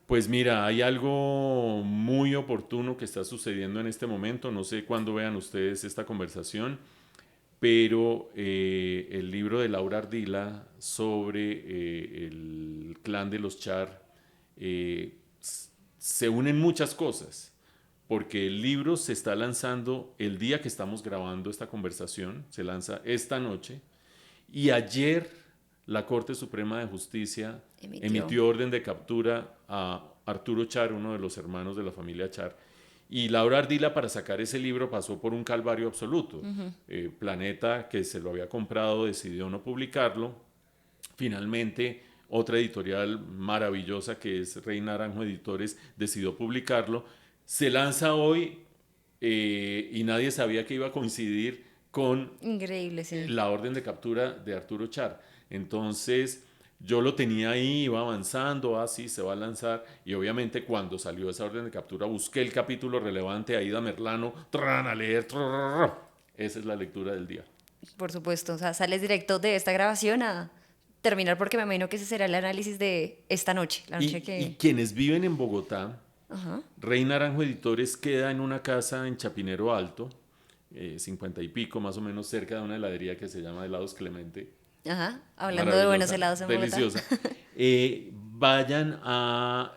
Pues mira, hay algo muy oportuno que está sucediendo en este momento. No sé cuándo vean ustedes esta conversación, pero el libro de Laura Ardila sobre el clan de los Char, se unen muchas cosas, porque el libro se está lanzando el día que estamos grabando esta conversación, se lanza esta noche, y ayer la Corte Suprema de Justicia Emitió. emitió orden de captura a Arturo Char, uno de los hermanos de la familia Char, Y Laura Ardila, para sacar ese libro, pasó por un calvario absoluto. Planeta, que se lo había comprado, decidió no publicarlo. Finalmente, otra editorial maravillosa, que es Rey Naranjo Editores, decidió publicarlo. Se lanza hoy y nadie sabía que iba a coincidir con Increíble, sí. la orden de captura de Arturo Char. Entonces, yo lo tenía ahí, iba avanzando, así se va a lanzar, y obviamente cuando salió esa orden de captura busqué el capítulo relevante, Aida Merlano, a leer, esa es la lectura del día. Por supuesto, o sea, sales directo de esta grabación a terminar, porque me imagino que ese será el análisis de esta noche, la noche Y quienes viven en Bogotá, Ajá. Rey Naranjo Editores queda en una casa en Chapinero Alto, 50 y pico, más o menos cerca de una heladería que se llama Helados Clemente. Ajá, hablando de buenos helados en Bogotá. Deliciosa. Vayan a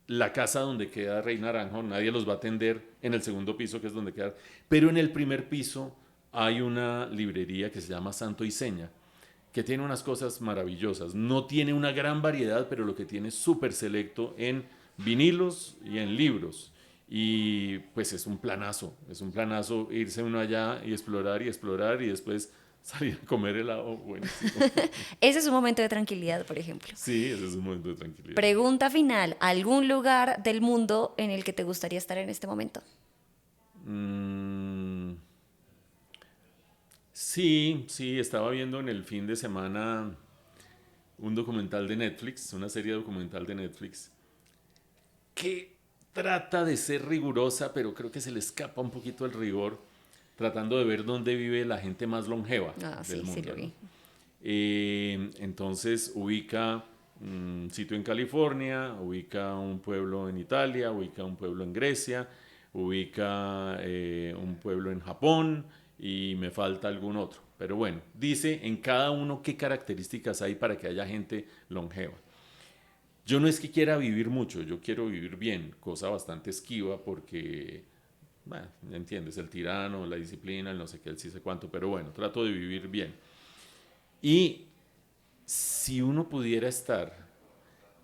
la casa donde queda Rey Naranjo, nadie los va a atender en el segundo piso, que es donde queda, pero en el primer piso hay una librería que se llama Santo y Seña, que tiene unas cosas maravillosas. No tiene una gran variedad, pero lo que tiene es súper selecto en vinilos y en libros. Y pues es un planazo irse uno allá y explorar y después salir a comer helado. Buenísimo. Ese es un momento de tranquilidad, por ejemplo. Sí, ese es un momento de tranquilidad. Pregunta final, ¿algún lugar del mundo en el que te gustaría estar en este momento? Sí, estaba viendo en el fin de semana un documental de Netflix, una serie documental de Netflix, que trata de ser rigurosa, pero creo que se le escapa un poquito el rigor, tratando de ver dónde vive la gente más longeva del mundo. Sí, lo vi. Entonces ubica un sitio en California, ubica un pueblo en Italia, ubica un pueblo en Grecia, ubica un pueblo en Japón, y me falta algún otro. Pero bueno, dice en cada uno qué características hay para que haya gente longeva. Yo no es que quiera vivir mucho, yo quiero vivir bien, cosa bastante esquiva porque, bueno, entiendes, el tirano, la disciplina, el no sé qué, el sí sé cuánto, pero bueno, trato de vivir bien. Y si uno pudiera estar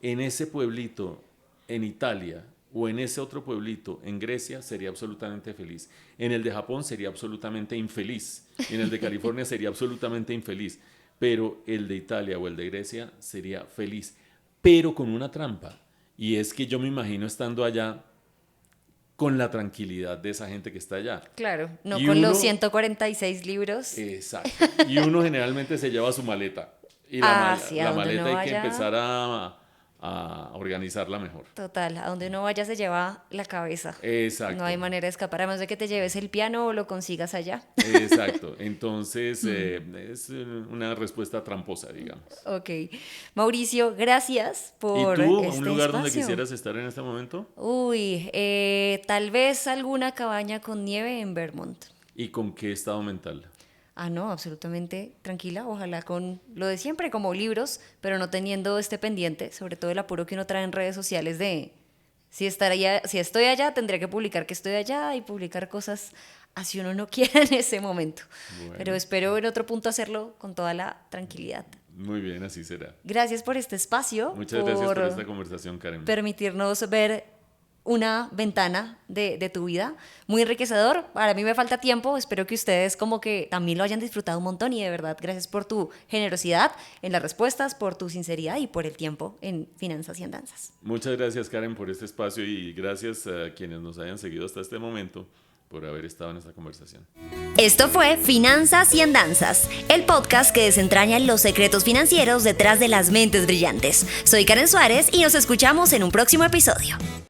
en ese pueblito en Italia o en ese otro pueblito en Grecia, sería absolutamente feliz. En el de Japón sería absolutamente infeliz. En el de California sería absolutamente infeliz. Pero el de Italia o el de Grecia sería feliz. Pero con una trampa. Y es que yo me imagino estando allá con la tranquilidad de esa gente que está allá. Claro, no y con los 146 libros. Exacto. Y uno generalmente se lleva su maleta. Y la maleta hay que empezar a organizarla mejor. Total, a donde uno vaya se lleva la cabeza. Exacto. No hay manera de escapar, a menos de que te lleves el piano o lo consigas allá. Exacto. Entonces, es una respuesta tramposa, digamos. Ok. Mauricio, gracias por ¿Y tú, este un lugar espacio. donde quisieras estar en este momento? Uy, tal vez alguna cabaña con nieve en Vermont. ¿Y con qué estado mental? Ah, no, absolutamente tranquila, ojalá con lo de siempre, como libros, pero no teniendo este pendiente, sobre todo el apuro que uno trae en redes sociales de si estoy allá, tendría que publicar que estoy allá y publicar cosas así uno no quiera en ese momento. Bueno. Pero espero en otro punto hacerlo con toda la tranquilidad. Muy bien, así será. Gracias por este espacio. Muchas gracias por esta conversación, Karen. Permitirnos ver una ventana de tu vida, muy enriquecedor. Para mí me falta tiempo, espero que ustedes como que también lo hayan disfrutado un montón y de verdad gracias por tu generosidad en las respuestas, por tu sinceridad y por el tiempo en Finanzas y Andanzas. Muchas gracias, Karen, por este espacio y gracias a quienes nos hayan seguido hasta este momento por haber estado en esta conversación. Esto fue Finanzas y Andanzas, el podcast que desentraña los secretos financieros detrás de las mentes brillantes. Soy Karen Suárez y nos escuchamos en un próximo episodio.